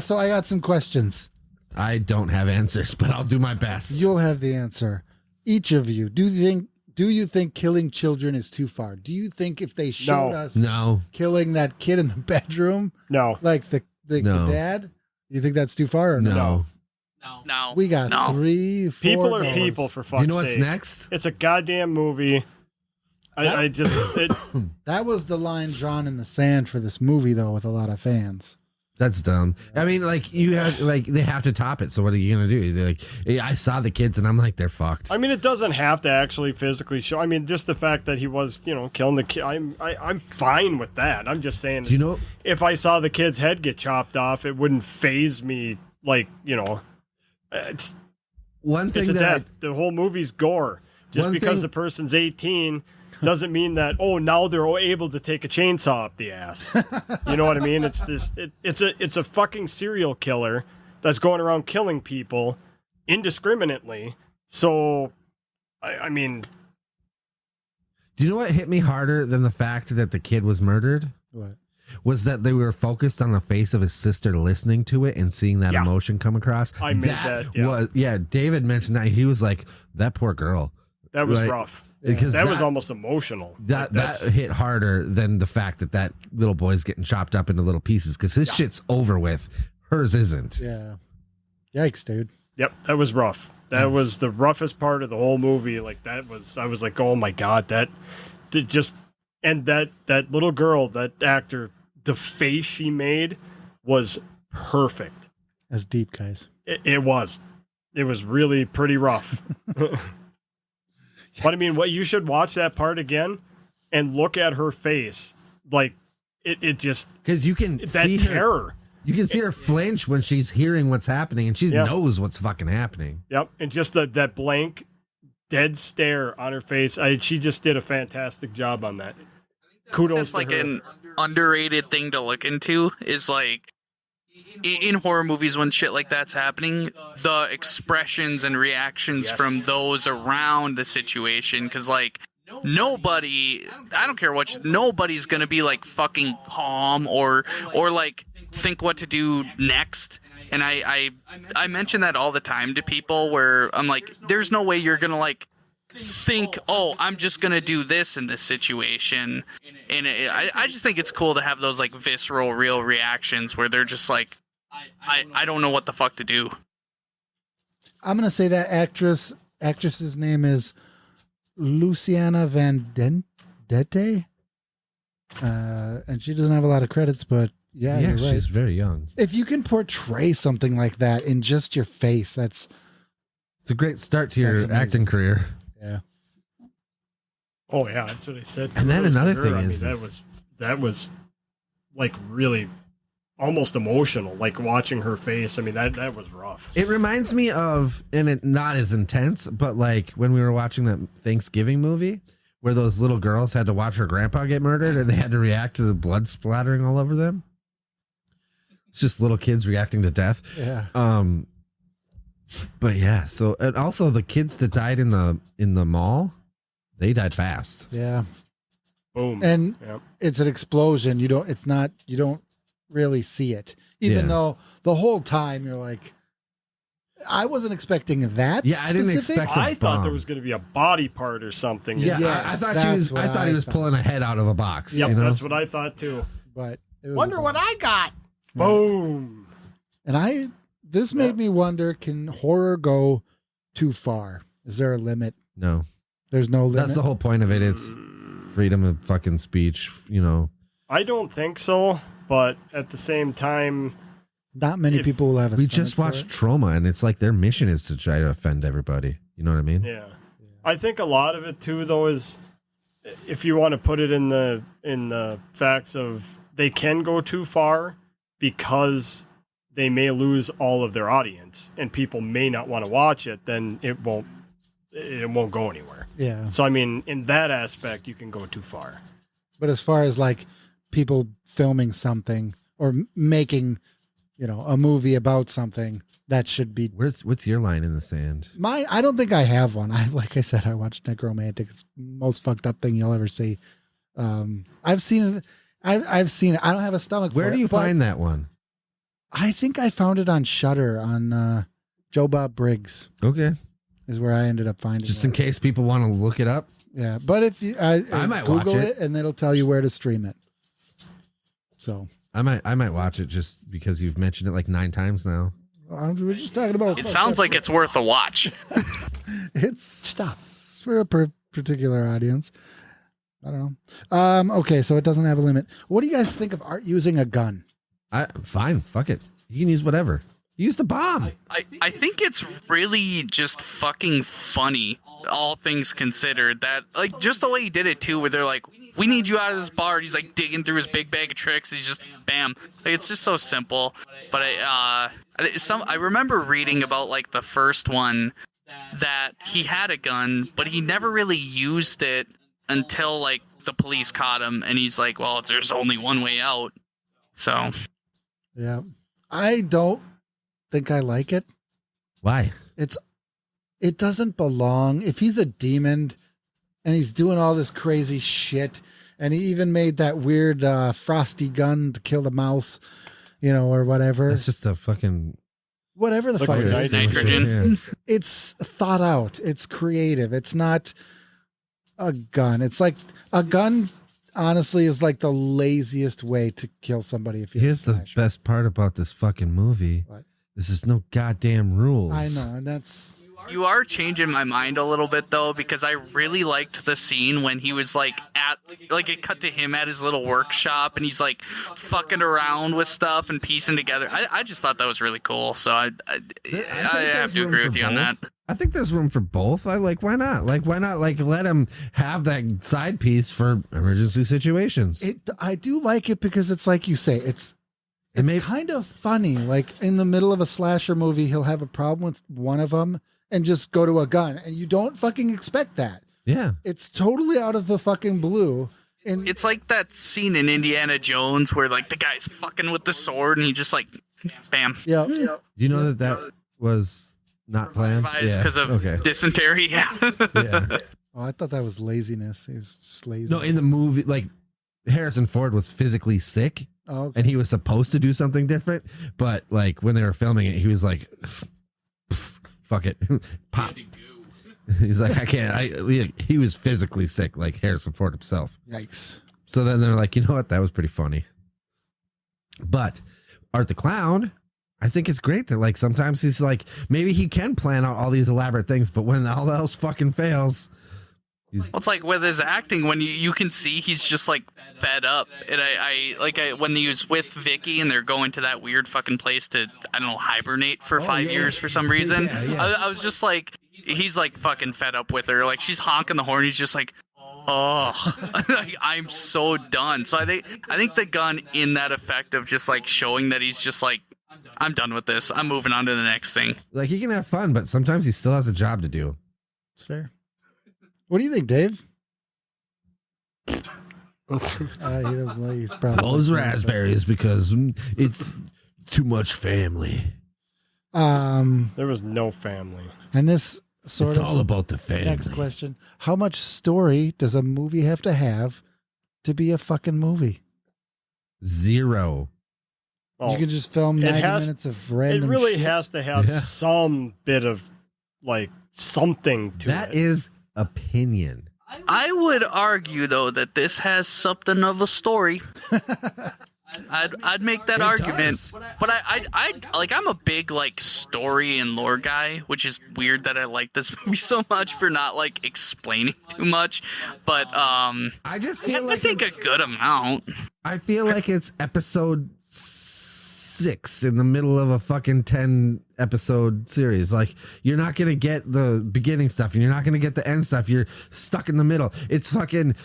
So I got some questions. I don't have answers, but I'll do my best. You'll have the answer. Each of you, do you think killing children is too far? Do you think if they showed No. us No. killing that kid in the bedroom, No. like the No. dad, you think that's too far or no? No. No. We got No. 3, 4. People are goals. people, for Do fuck's you know what's sake. next? It's a goddamn movie. I just That was the line drawn in the sand for this movie, though, with a lot of fans. That's dumb. I mean, like you have, like they have to top it. So what are you gonna do? They're like, hey, I saw the kids, and I'm like, they're fucked. I mean, it doesn't have to actually physically show. I mean, just the fact that he was, killing the kid. I'm fine with that. I'm just saying. Do you know? If I saw the kid's head get chopped off, it wouldn't phase me. Like, it's One thing it's a that death. The whole movie's gore. Just One because thing- the person's 18 doesn't mean that now they're able to take a chainsaw up the ass. You know what I mean? It's just it's a fucking serial killer that's going around killing people indiscriminately. So I mean, do you know what hit me harder than the fact that the kid was murdered? What? Was that they were focused on the face of his sister listening to it and seeing that Yeah. emotion come across. I made that, yeah. David mentioned that he was like, that poor girl. that was Right. rough. Because That was almost emotional. that Like, that hit harder than the fact that little boy's getting chopped up into little pieces because his shit's over with. Hers isn't. Yeah. Yikes, dude. Yep, that was rough. That was the roughest part of the whole movie. Like I was like, oh my God, that little girl, that actor, the face she made was perfect. That's deep, guys. It was really pretty rough. But I mean, what you should watch that part again and look at her face. Like it just, Because you can that see her, terror. you can see her flinch when she's hearing what's happening and she Yeah. knows what's fucking happening. Yep. And just that blank, dead stare on her face. She just did a fantastic job on that. Kudos That's to like her. an underrated thing to look into is like in horror movies when shit like that's happening, the expressions and reactions from those around the situation, because like nobody, I don't care what, nobody's gonna be like fucking calm or like think what to do next. And I mention that all the time to people where I'm like, there's no way you're gonna like think, oh, I'm just gonna do this in this situation. And I just think it's cool to have those like visceral, real reactions where they're just like, I don't know what the fuck to do. I'm gonna say that actress's name is Luciana Van Dette, and she doesn't have a lot of credits, but yeah, you're right. She's very young. If you can portray something like that in just your face, it's a great start to your acting career. Yeah. Oh yeah, that's what I said. And then another thing I mean, is that was like really almost emotional, like watching her face. I mean, that was rough. It reminds me of, and it not as intense, but like when we were watching that Thanksgiving movie where those little girls had to watch her grandpa get murdered and they had to react to the blood splattering all over them. It's just little kids reacting to death. Yeah. But yeah, so, and also the kids that died in the mall, they died fast. Yeah. Boom. And it's an explosion. You don't really see it. Even though the whole time you're like, I wasn't expecting that. Yeah, I didn't expect I thought there was going to be a body part or something. Yeah, I thought he was pulling a head out of a box. Yep, you know? that's what I thought too. But it was wonder what I got. Boom. And this made me wonder, can horror go too far? Is there a limit? No. There's no limit. That's the whole point of it. It's freedom of fucking speech, you know. I don't think so, but at the same time, not many people will have a We just watched Trauma, and it's like their mission is to try to offend everybody. You know what I mean? Yeah. I think a lot of it too, though, is if you want to put it in the facts of they can go too far because they may lose all of their audience and people may not want to watch it, then it won't go anywhere. Yeah. So I mean, in that aspect, you can go too far. But as far as like people filming something or making, a movie about something, that should be. What's your line in the sand? I don't think I have one. Like I said, I watched Necromantic. It's the most fucked up thing you'll ever see. I've seen it. I've seen it. I don't have a stomach for it. Where do you find that one? I think I found it on Shudder on Joe Bob Briggs. Okay. Is where I ended up finding it. Just in case people want to look it up. Yeah, but if you I might Google watch it, and it'll tell you where to stream it. So I might watch it just because you've mentioned it like 9 times now. We're just talking about. It sounds like it's worth a watch. It's for a particular audience. I don't know. Okay, so it doesn't have a limit. What do you guys think of Art using a gun? Fine, fuck it. You can use whatever. Use the bomb. I think it's really just fucking funny, all things considered. That, like, just the way he did it, too, where they're like, we need you out of this bar. And he's, like, digging through his big bag of tricks. He's just, bam. Like, it's just so simple. But I remember reading about, like, the first one that he had a gun, but he never really used it until, like, the police caught him. And he's like, well, there's only one way out. So. Yeah. I don't think I like it. Why? It doesn't belong. If he's a demon and he's doing all this crazy shit, and he even made that weird frosty gun to kill the mouse, or whatever. It's just a fucking whatever the fuck it is. Nitrogen. Yeah. It's thought out. It's creative. It's not a gun. It's like a gun. Honestly, is like the laziest way to kill somebody. Here's the best part about this fucking movie. What? This is no goddamn rules. I know, and that's. You are changing my mind a little bit, though, because I really liked the scene when he was, like, it cut to him at his little workshop, and he's, like, fucking around with stuff and piecing together. I just thought that was really cool, so I have to agree with you on that. I think there's room for both. Why not? Why not, let him have that side piece for emergency situations? I do like it because it's like you say, it's kind of funny. Like, in the middle of a slasher movie, he'll have a problem with one of them and just go to a gun, and you don't fucking expect that. Yeah. It's totally out of the fucking blue. And it's like that scene in Indiana Jones where, like, the guy's fucking with the sword and he just, like, Bam. Yep. Do you know that was not planned? Because of dysentery. Yeah. Yeah. Oh, I thought that was laziness. He was just lazy. No, in the movie, like Harrison Ford was physically sick, Oh, okay. and he was supposed to do something different, but like when they were filming it, he was like, "Fuck it, pop." He's like, I can't. He was physically sick, like Harrison Ford himself. Yikes. So then they're like, you know what? That was pretty funny. But Art the Clown, I think it's great that like sometimes he's like, maybe he can plan out all these elaborate things, but when all else fucking fails, Well, it's like with his acting, when you can see he's just like fed up. And when he was with Vicky and they're going to that weird fucking place to, I don't know, hibernate for 5 years for some reason. Yeah. I was just like, he's like fucking fed up with her. Like she's honking the horn. He's just like, oh, like, I'm so done. So I think the gun in that effect of just like showing that he's just like, I'm done with this. I'm moving on to the next thing. like he can have fun, but sometimes he still has a job to do. It's fair. What do you think, Dave? He doesn't like. He's probably Those raspberries because it's too much family. There was no family. And this sort It's of all about the family. next question: how much story does a movie have to be a fucking movie? 0. Oh, You can just film 90 minutes of random. it really shit. has to have Yeah. some bit of like something to That it. is opinion. I would argue though that this has something of a story. I'd make that It argument, does. but I like I'm a big like story and lore guy, which is weird that I like this movie so much for not like explaining too much. But I just feel I like think it's, a good amount. I feel like it's episode 6 in the middle of a fucking 10 episode series. Like you're not gonna get the beginning stuff and you're not gonna get the end stuff. You're stuck in the middle. It's fucking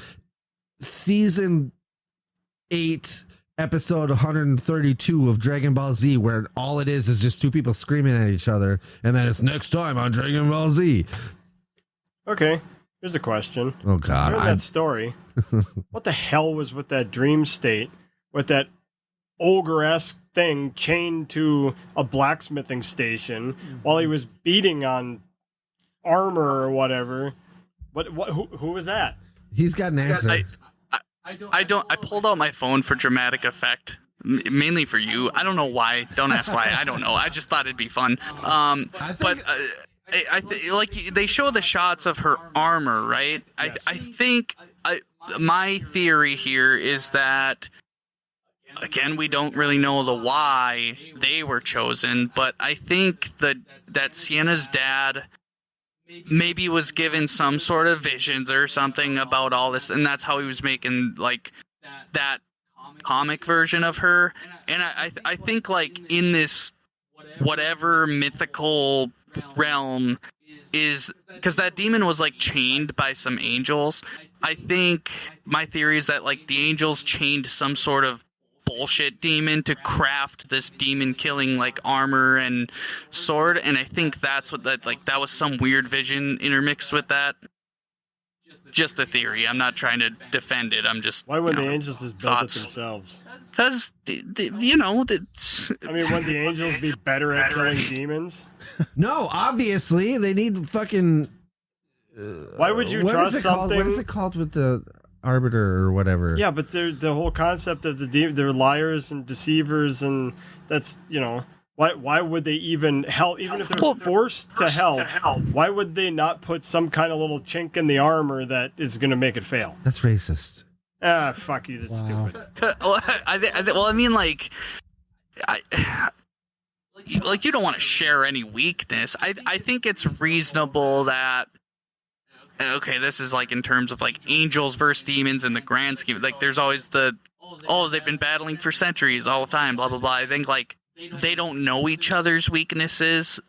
season 8 episode 132 of Dragon Ball Z, where all it is just two people screaming at each other, and then it's next time on Dragon Ball Z. Okay, here's a question. Oh god, During that story, what the hell was with that dream state with that ogre-esque thing chained to a blacksmithing station while he was beating on armor or whatever? Who was that? he's got an answer. I pulled out my phone for dramatic effect, mainly for you. I don't know why. Don't ask why. I don't know. I just thought it'd be fun. Like they show the shots of her armor, right? Yes. I think my theory here is that, again, we don't really know the why they were chosen, but I think that Sienna's dad maybe was given some sort of visions or something about all this, and that's how he was making like that comic version of her. And I think like in this whatever mythical realm is, because that demon was like chained by some angels. I think my theory is that like the angels chained some sort of bullshit demon to craft this demon killing like armor and sword, and I think that's what that was some weird vision intermixed with that. Just a theory. I'm not trying to defend it. I'm just, Why would the angels just build thoughts. it themselves? Because you know it's, I mean, wouldn't the angels be better at killing demons? No, obviously they need fucking. Why would you What trust is it called? something? What is it called with the arbiter or whatever? Yeah, but the whole concept of they're liars and deceivers, and that's, you know, why would they even help? Even if they're forced to help, why would they not put some kind of little chink in the armor that is going to make it fail? That's racist. Ah, fuck you, that's Wow. stupid. I mean, like, you don't want to share any weakness. I think it's reasonable that, okay, this is like in terms of like angels versus demons in the grand scheme. Like, there's always they've been battling for centuries all the time, blah blah blah. I think like they don't know each other's weaknesses,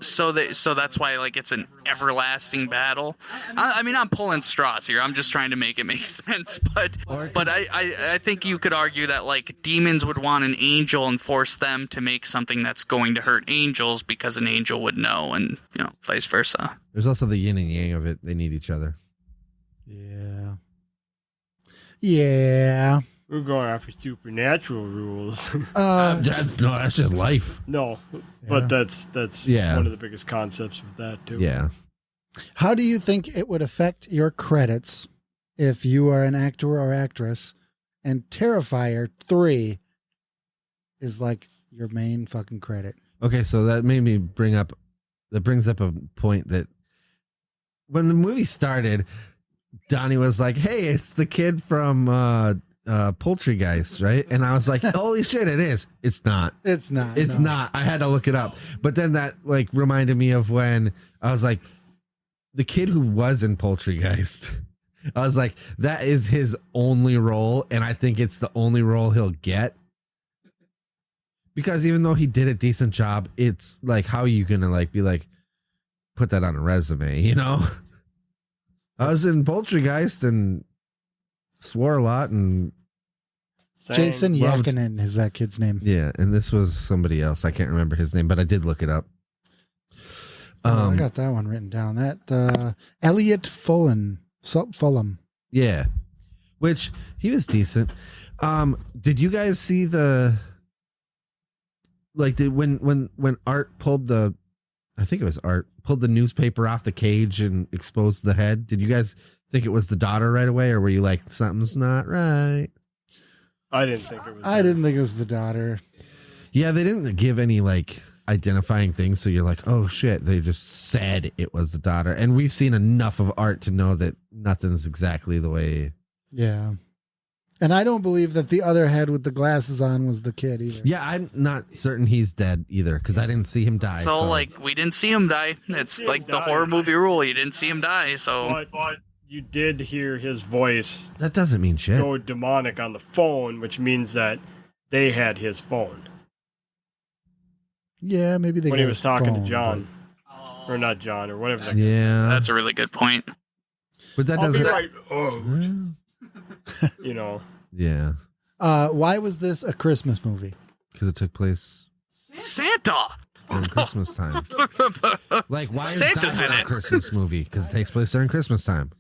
so that's why like it's an everlasting battle. I mean, I'm pulling straws here. I'm just trying to make it make sense, but I think you could argue that like demons would want an angel and force them to make something that's going to hurt angels because an angel would know, and you know, vice versa. There's also the yin and yang of it. They need each other. Yeah. Yeah. We're going after supernatural rules. No, that's just life. No, Yeah. but that's Yeah. one of the biggest concepts of that too. Yeah. How do you think it would affect your credits if you are an actor or actress and Terrifier 3 is like your main fucking credit? Okay, so that brings up a point that when the movie started, Donnie was like, "Hey, it's the kid from Poultrygeist, right?" And I was like, "Holy shit, it is." It's not. It's not. It's no. not. I had to look it up. But then that like reminded me of when I was like, the kid who was in Poultrygeist. I was like, that is his only role, and I think it's the only role he'll get. Because even though he did a decent job, it's like, how are you gonna like be like put that on a resume, you know? I was in Poultrygeist and swore a lot, and Sang- Jason loved- Yakinen is that kid's name. yeah, and this was somebody else. I can't remember his name, but I did look it up. I got that one written down. That Elliot Fulham. Yeah, which he was decent. Did you guys see the when Art pulled I think it was Art pulled the newspaper off the cage and exposed the head? Did you guys think it was the daughter right away, or were you like, something's not right? I didn't think it was. I didn't think it was the daughter. Yeah, they didn't give any like identifying things, so you're like, oh shit, they just said it was the daughter. And we've seen enough of Art to know that nothing's exactly the way. Yeah. And I don't believe that the other head with the glasses on was the kid either. Yeah, I'm not certain he's dead either, because I didn't see him die. So, like, we didn't see him die. It's see him like the die. horror movie rule. You didn't see him die, so... But you did hear his voice that doesn't mean shit. go demonic on the phone, which means that they had his phone Yeah, maybe they when got he was his talking to phone, John, or not John, or whatever. That Yeah, That's a really good point. but that I'll be doesn't. right. Oh, you know. Yeah, why was this a Christmas movie? because it took place Santa! during Christmas time. Like, why is Santa's that in not a it. Christmas movie? Because it takes place during Christmas time.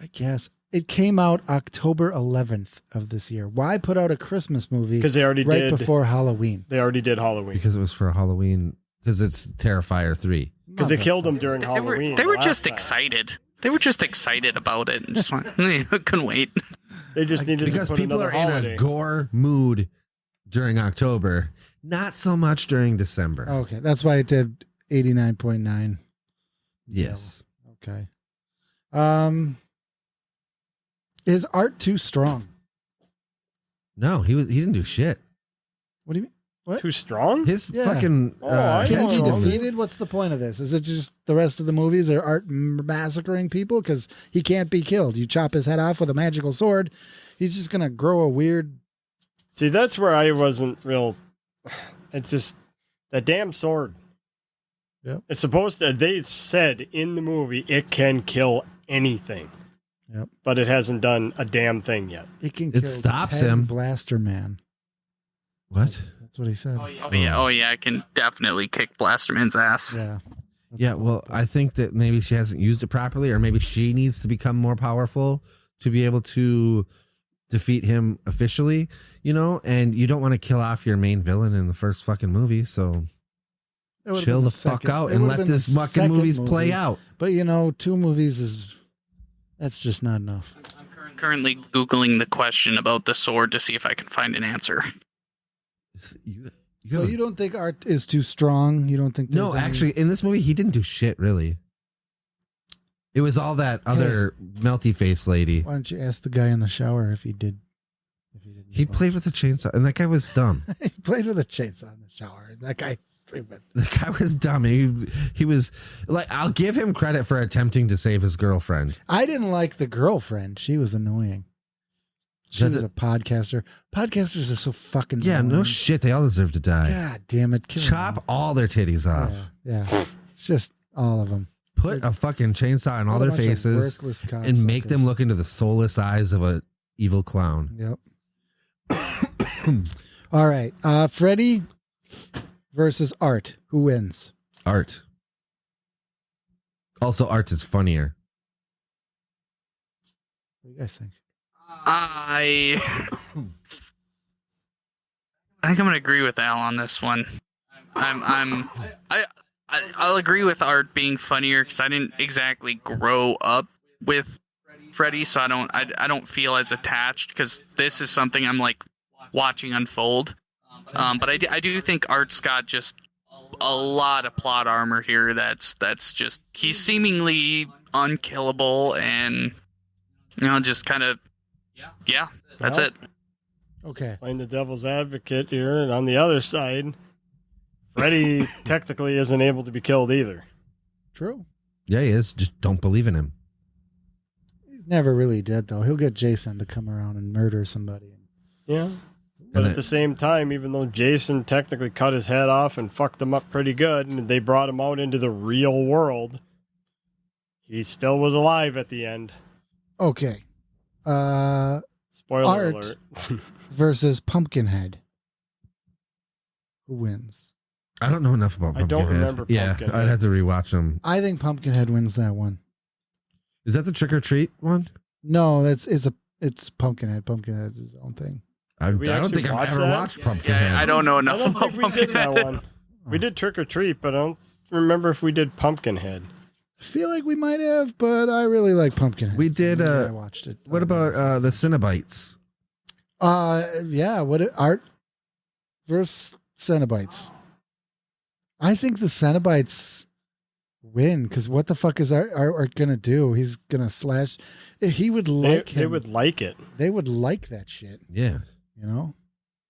I guess it came out October 11th of this year. Why put out a Christmas movie Because they already right did. before Halloween? They already did Halloween. Because it was for Halloween. Because it's Terrifier 3. Because they killed him during They Halloween. were last just time. excited. They were just excited about it. And just went, couldn't wait. They just needed Because to put people another are holiday. in a gore mood during October, not so much during December. Okay, that's why it did 89.9. Yes. Okay. Is Art too strong? No, he didn't do shit. What do you mean? What? Too strong? His Yeah. fucking Oh, I Can know. he be Strong. defeated? What's the point of this? Is it just the rest of the movies are Art massacring people because he can't be killed? You chop his head off with a magical sword, he's just gonna grow a weird. See, that's where I wasn't real. It's just that damn sword. Yep. It's supposed to. They said in the movie it can kill anything. Yep. But it hasn't done a damn thing yet. It can It kill stops 10 him. Blaster Man. what? That's what he said. Oh yeah, I can definitely kick Blasterman's ass. Yeah. Yeah, well, I think that maybe she hasn't used it properly, or maybe she needs to become more powerful to be able to defeat him officially, you know? And you don't want to kill off your main villain in the first fucking movie, so It would've chill been the fuck second- out it and would've let been the this fucking second movies movie. play out. But 2 movies that's just not enough. I'm currently Googling the question about the sword to see if I can find an answer. So you don't think Art is too strong? You don't think? No, there's any- actually, in this movie, he didn't do shit, really. It was all that other melty face lady. Why don't you ask the guy in the shower if he did? If he did. He played with a chainsaw, and that guy was dumb. He played with a chainsaw in the shower. That guy stupid. The guy was dumb. He was like, I'll give him credit for attempting to save his girlfriend. I didn't like the girlfriend. She was annoying. She That- was a podcaster. Podcasters are so fucking Yeah, no annoying. shit. They all deserve to die. God damn it. Kill Chop them. all their titties off. Yeah. It's just all of them. Put a fucking chainsaw in all their faces and make them look into the soulless eyes of a evil clown. Yep. All right. Freddy versus Art. Who wins? Art. Also, Art is funnier. What do you guys think? I think I'm gonna agree with Al on this one. I'll agree with Art being funnier because I didn't exactly grow up with Freddy, so I don't feel as attached because this is something I'm like watching unfold. But I do think Art's got just a lot of plot armor here. That's just he's seemingly unkillable and just kind of that's Well, it. Okay. Playing the devil's advocate here, and on the other side, Freddy technically isn't able to be killed either. True. Yeah, he is. Just don't believe in him. He's never really dead, though. He'll get Jason to come around and murder somebody. Yeah. But at the same time, even though Jason technically cut his head off and fucked him up pretty good, and they brought him out into the real world, he still was alive at the end. Okay. Spoiler Art alert. versus Pumpkinhead. Who wins? I don't know enough about I don't Pumpkinhead. remember Pumpkinhead. Yeah, I'd have to rewatch them. I think Pumpkinhead wins that one. Is that the Trick or Treat one? No, it's Pumpkinhead. Pumpkinhead's his own thing. I we don't actually think I've watch ever that? watched Pumpkinhead. Yeah, I don't know I enough don't about think we did that Pumpkinhead. one. We did Trick or Treat, but I don't remember if we did Pumpkinhead. I feel like we might have, but I really like Pumpkinhead. We did, maybe I watched it. What about the Cinnabites? Yeah, Art versus Cenobites? I think the Cenobites win because what the fuck is Art gonna do? He's gonna slash. He would like him. They would like it. They would like that shit. Yeah. You know,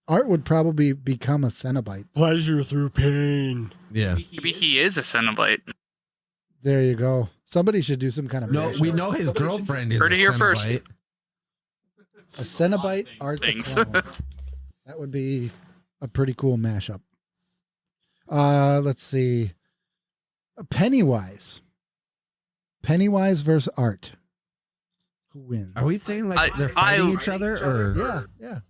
Art would probably become a Cenobite. Pleasure through pain. Yeah. Maybe he is a Cenobite. There you go. Somebody should do some kind of No, mashup. we know his girlfriend is Heard a it here first. Cenobite. A Cenobite Art the Thanks. Clown. That would be a pretty cool mashup. Let's see. Pennywise versus Art. Who wins? Are we saying like they're fighting each other, or Yeah.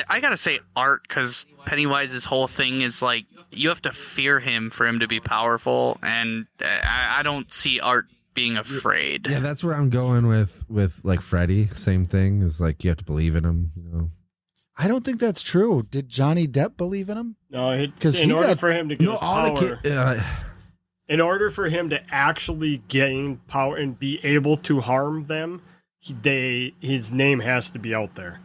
I gotta say Art because Pennywise's whole thing is like you have to fear him for him to be powerful, and I don't see Art being afraid. Yeah, that's where I'm going with like Freddy. Same thing is like you have to believe in him. You know. I don't think that's true. Did Johnny Depp believe in him? No, Because in order for him to get his all power, in order for him to actually gain power and be able to harm them, his name has to be out there.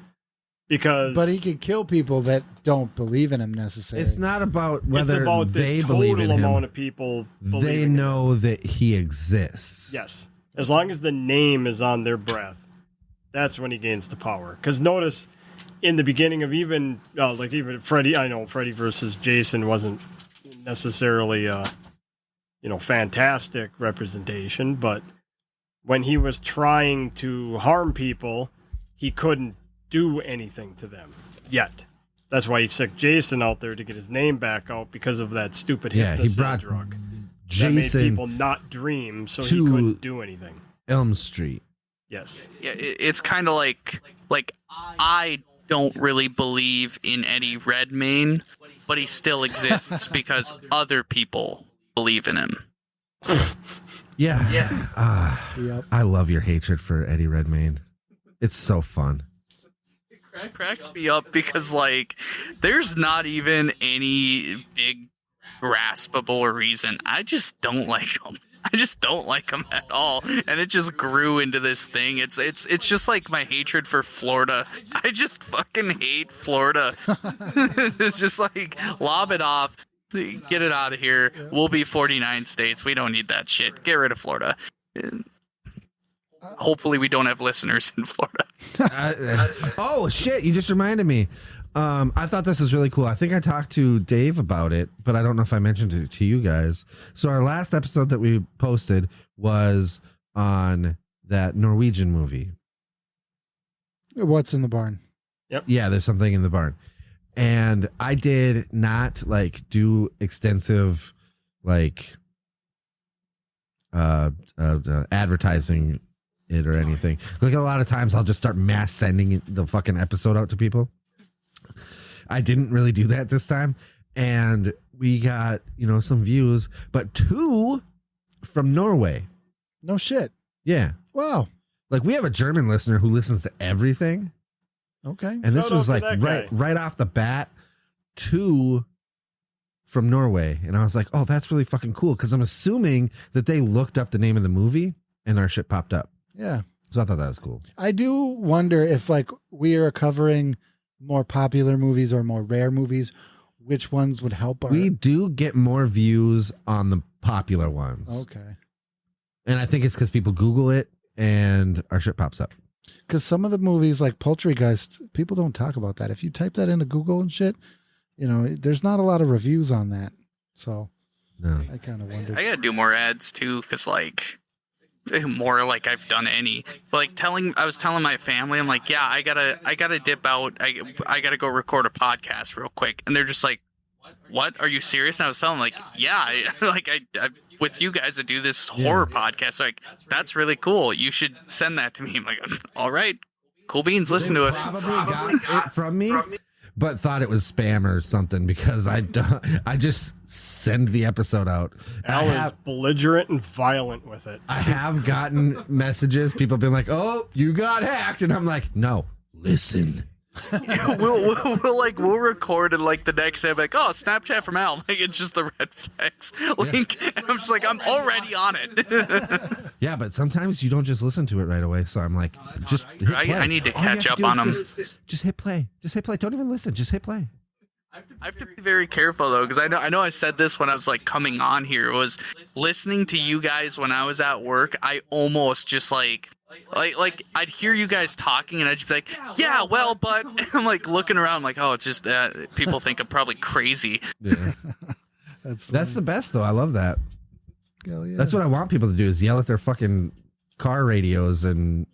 Because But he could kill people that don't believe in him necessarily. It's not about it's whether about they the believe total in him. amount of people They believing in him. know that he exists. Yes. As long as the name is on their breath, that's when he gains the power. Because notice, in the beginning of even Freddy, I know Freddy versus Jason wasn't necessarily fantastic representation, but when he was trying to harm people, he couldn't do anything to them yet. That's why he sicked Jason out there to get his name back out because of that stupid Yeah, he hypnosis brought drug. That made Jason people not dream, so he to- couldn't do anything. Elm Street. Yes. Yeah, it's kind of like I don't really believe in Eddie Redmayne, but he still exists because other people believe in him. Yeah. Yep. I love your hatred for Eddie Redmayne. It's so fun. It cracks me up because there's not even any big graspable reason. I just don't like him. I just don't like him at all, and it just grew into this thing. It's just like my hatred for Florida. I just fucking hate Florida. It's just like lob it off, get it out of here. We'll be 49 states. We don't need that shit. Get rid of Florida. Hopefully, we don't have listeners in Florida. Oh shit! You just reminded me. I thought this was really cool. I think I talked to Dave about it, but I don't know if I mentioned it to you guys. So our last episode that we posted was on that Norwegian movie. What's in the barn? Yeah, there's something in the barn. And I did not do extensive advertising it or anything. Like a lot of times I'll just start mass sending the fucking episode out to people. I didn't really do that this time. And we got, some views, but 2 from Norway. No shit. Yeah. Wow. Like we have a German listener who listens to everything. Okay. And this Shout out was to like that guy. right off the bat, 2 from Norway. And I was like, oh, that's really fucking cool. Cause I'm assuming that they looked up the name of the movie and our shit popped up. Yeah. So I thought that was cool. I do wonder if like we are covering more popular movies or more rare movies, which ones would help our... We do get more views on the popular ones. Okay. And I think it's because people Google it and our shit pops up. Because some of the movies like Poultrygeist, people don't talk about that. If you type that into Google and shit, you know, there's not a lot of reviews on that. So No. I kind of wondered. I gotta do more ads too, because like more like I've done any. Like I was telling my family, I'm like, yeah, I gotta dip out. I gotta go record a podcast real quick, and they're just like, what? Are you serious? And I was telling them, like, yeah, I with you guys to do this horror podcast, like that's really cool. You should send that to me. I'm like, all right, cool beans. Listen to us. Probably got it from me, but thought it was spam or something because I just send the episode out. Al is belligerent and violent with it. I have gotten messages. People have been like, "Oh, you got hacked," and I'm like, "No, listen." we'll record and like the next day I'm like, oh, Snapchat from Al, like it's just the red flags link, and I'm just like, I'm already on it. Yeah, but sometimes you don't just listen to it right away. So I'm like, just hit play. I need to All you catch have up do on them. Just hit play. Just hit play. Don't even listen. Just hit play. I have to be very careful though, because I know I said this when I was like coming on here, was listening to you guys when I was at work. I almost just like I'd hear you guys talking and I'd just be like, yeah, well, but I'm like looking around, I'm like, oh, it's just people think I'm probably crazy. Yeah. That's the best though. I love that. Hell yeah. That's what I want people to do is yell at their fucking car radios and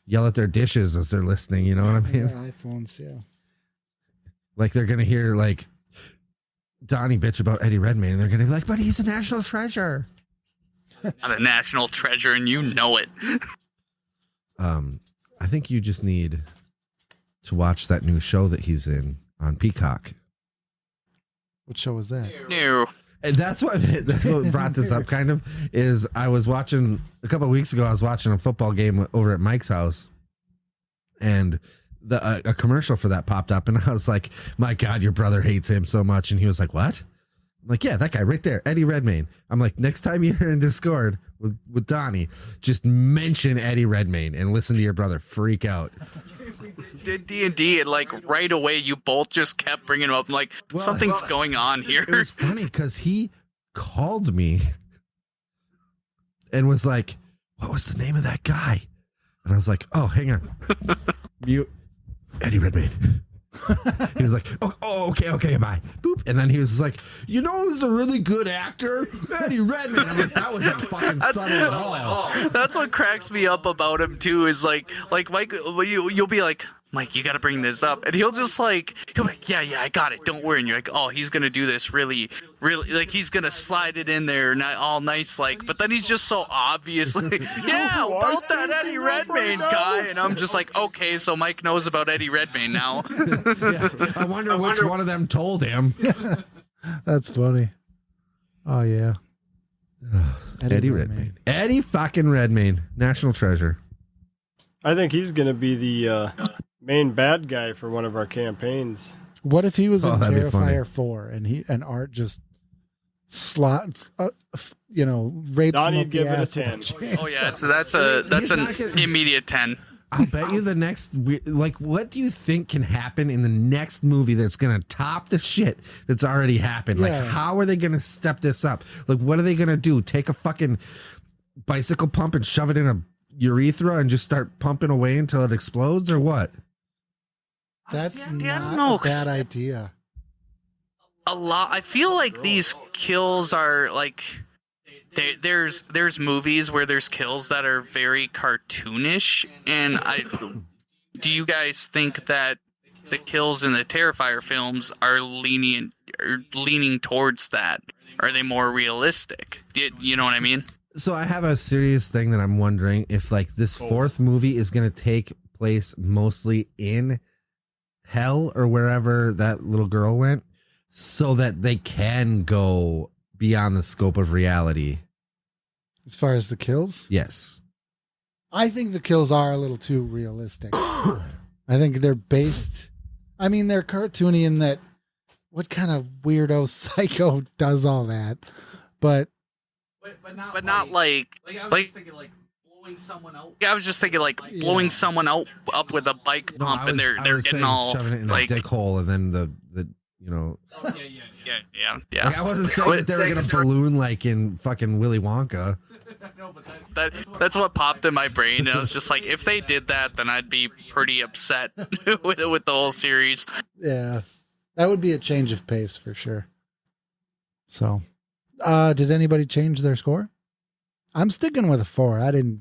yell at their dishes as they're listening. You know what I mean? Yeah, iPhones, yeah. Like they're gonna hear like Donnie bitch about Eddie Redmayne, and they're gonna be like, "But he's a national treasure." Not a national treasure, and you know it. I think you just need to watch that new show that he's in on Peacock. What show was that? No. And that's what brought this up. Kind of is I was watching a couple of weeks ago. I was watching a football game over at Mike's house, and a commercial for that popped up, and I was like, "My God, your brother hates him so much." And he was like, "What?" I'm like, "Yeah, that guy right there, Eddie Redmayne." I'm like, "Next time you're in Discord with Donnie, just mention Eddie Redmayne and listen to your brother freak out." Did D&D, and like right away you both just kept bringing him up. I'm like, something's going on here. It was funny because he called me and was like, "What was the name of that guy?" And I was like, "Oh, hang on, Eddie Redmayne." He was like, oh, okay, bye. Boop. And then he was like, "You know who's a really good actor? Eddie Redmayne." I'm like, that wasn't fucking subtle at all. That's what cracks me up about him too, is like Mike, you'll be like, "Mike, you got to bring this up," and he'll be like, yeah, I got it, don't worry. And you're like, oh, he's gonna do this really, like he's gonna slide it in there, not all nice, like, but then he's just so obviously, yeah, about that Eddie Redmayne guy, and I'm just like, okay, so Mike knows about Eddie Redmayne now. Yeah. I wonder which one of them told him. That's funny. Oh yeah. Eddie Redmayne. Eddie fucking Redmayne, national treasure. I think he's going to be the main bad guy for one of our campaigns. What if he was in that'd be funny. Terrifier 4 and Art just slots, rapes Donnie'd him up give the it a ass with 10. chain. Oh yeah, so that's an immediate 10. I'll bet you the next, like, what do you think can happen in the next movie that's going to top the shit that's already happened? Yeah. Like, how are they going to step this up? Like, what are they going to do? Take a fucking bicycle pump and shove it in a urethra and just start pumping away until it explodes, or what? That's I don't know, not a 'cause bad idea. a lot. I feel like these kills are like there's movies where there's kills that are very cartoonish, and do you guys think that the kills in the Terrifier films are leaning towards that? Are they more realistic? You know what I mean? So I have a serious thing that I'm wondering if, like, this fourth movie is going to take place mostly in hell or wherever that little girl went, so that they can go beyond the scope of reality. As far as the kills, Yes. I think the kills are a little too realistic. I think they're based. I mean, they're cartoony in that. What kind of weirdo psycho does all that? But not like I was just thinking like blowing someone out. Yeah, I was just thinking like blowing someone out up with a bike pump, and they're getting all shoving it in like a dick hole, and then the yeah. Like, I wasn't saying that they were gonna balloon like in fucking Willy Wonka. No, but that's what popped in my brain. And I was just like, if they did that, then I'd be pretty upset with the whole series. yeah, that would be a change of pace for sure. So, did anybody change their score? I'm sticking with a 4. I didn't.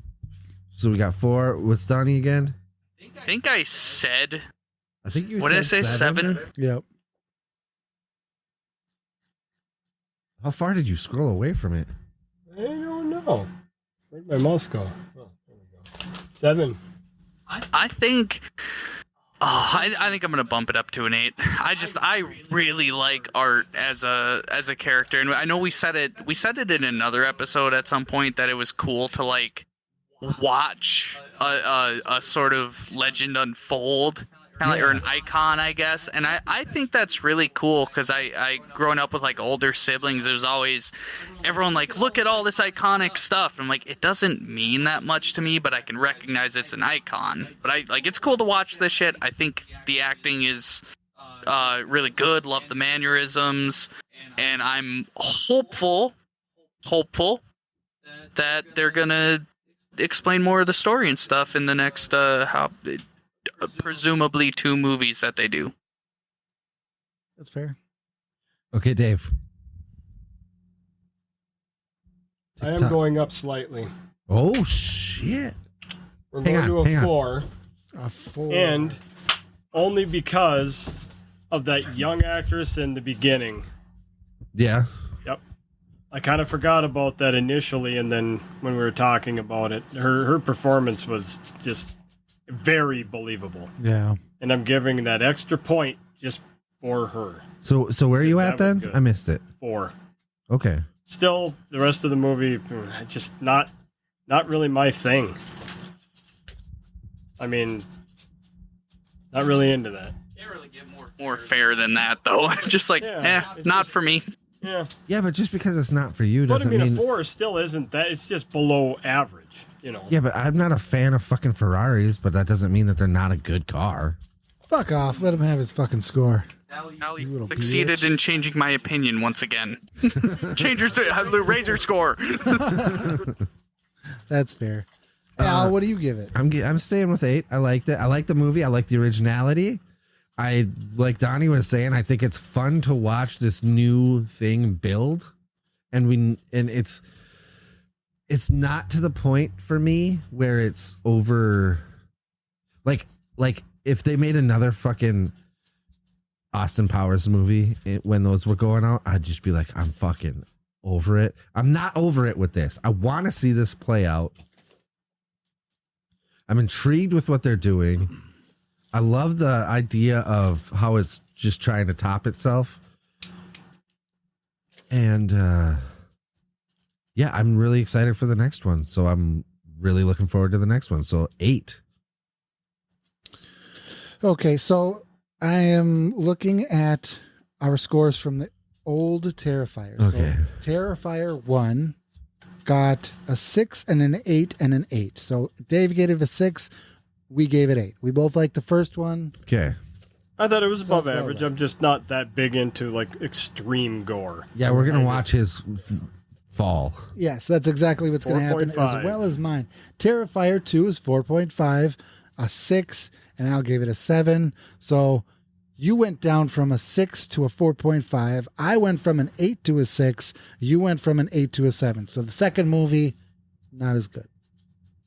So we got 4. What's Donnie again? I think I said. I think you. What said did I say? 7? Yep. How far did you scroll away from it? I don't know. Where'd my mouse go? Oh, there we go. 7. I think. Oh, I think I'm gonna bump it up to an 8. I really like Art as a character, and I know we said it in another episode at some point that it was cool to like watch a sort of legend unfold, kind of like, or an icon, I guess. And I think that's really cool because I growing up with like older siblings, it was always everyone like, look at all this iconic stuff. And I'm like, it doesn't mean that much to me, but I can recognize it's an icon. But I like, it's cool to watch this shit. I think the acting is really good. Love the mannerisms, and I'm hopeful that they're gonna explain more of the story and stuff in the next presumably 2 movies that they do. That's fair. Okay, Dave. I am going up slightly. Oh shit! We're going to a 4. A 4. And only because of that young actress in the beginning. Yeah. Yep. I kind of forgot about that initially, and then when we were talking about it, her performance was just very believable. Yeah. And I'm giving that extra point just for her. So where are you at then? good. I missed it. 4. Okay. Still, the rest of the movie, just not really my thing. I mean, not really into that. Can't really get more fair than that, though. Just like, not for me. Yeah. Yeah, but just because it's not for you But I doesn't mean, mean a 4 still isn't that. It's just below average, you know. Yeah, but I'm not a fan of fucking Ferraris, but that doesn't mean that they're not a good car. Fuck off. Let him have his fucking score. Ali You little succeeded bitch. in changing my opinion once again. Raise your score. That's fair. Al, what do you give it? I'm staying with 8. I liked it. I like the movie. I like the originality. I like Donnie was saying. I think it's fun to watch this new thing build, and it's not to the point for me where it's over. Like if they made another fucking Austin Powers movie when those were going out, I'd just be like, I'm fucking over it. I'm not over it with this. I want to see this play out. I'm intrigued with what they're doing. I love the idea of how it's just trying to top itself. And yeah, I'm really excited for the next one. So I'm really looking forward to the next one. So 8. Okay, so I am looking at our scores from the old Terrifier. Okay. So Terrifier 1 got a 6 and an 8 and an 8. So Dave gave it a 6. We gave it 8. We both liked the first one. Okay. I thought it was above Sounds about average. right. I'm just not that big into like extreme gore. Yeah, we're going to watch his fall. Yes, that's exactly what's going to happen, 4.5. as well as mine. Terrifier 2 is 4.5, a 6, and Al gave it a 7. So you went down from a 6 to a 4.5. I went from an 8 to a 6. You went from an 8 to a 7. So the second movie, not as good.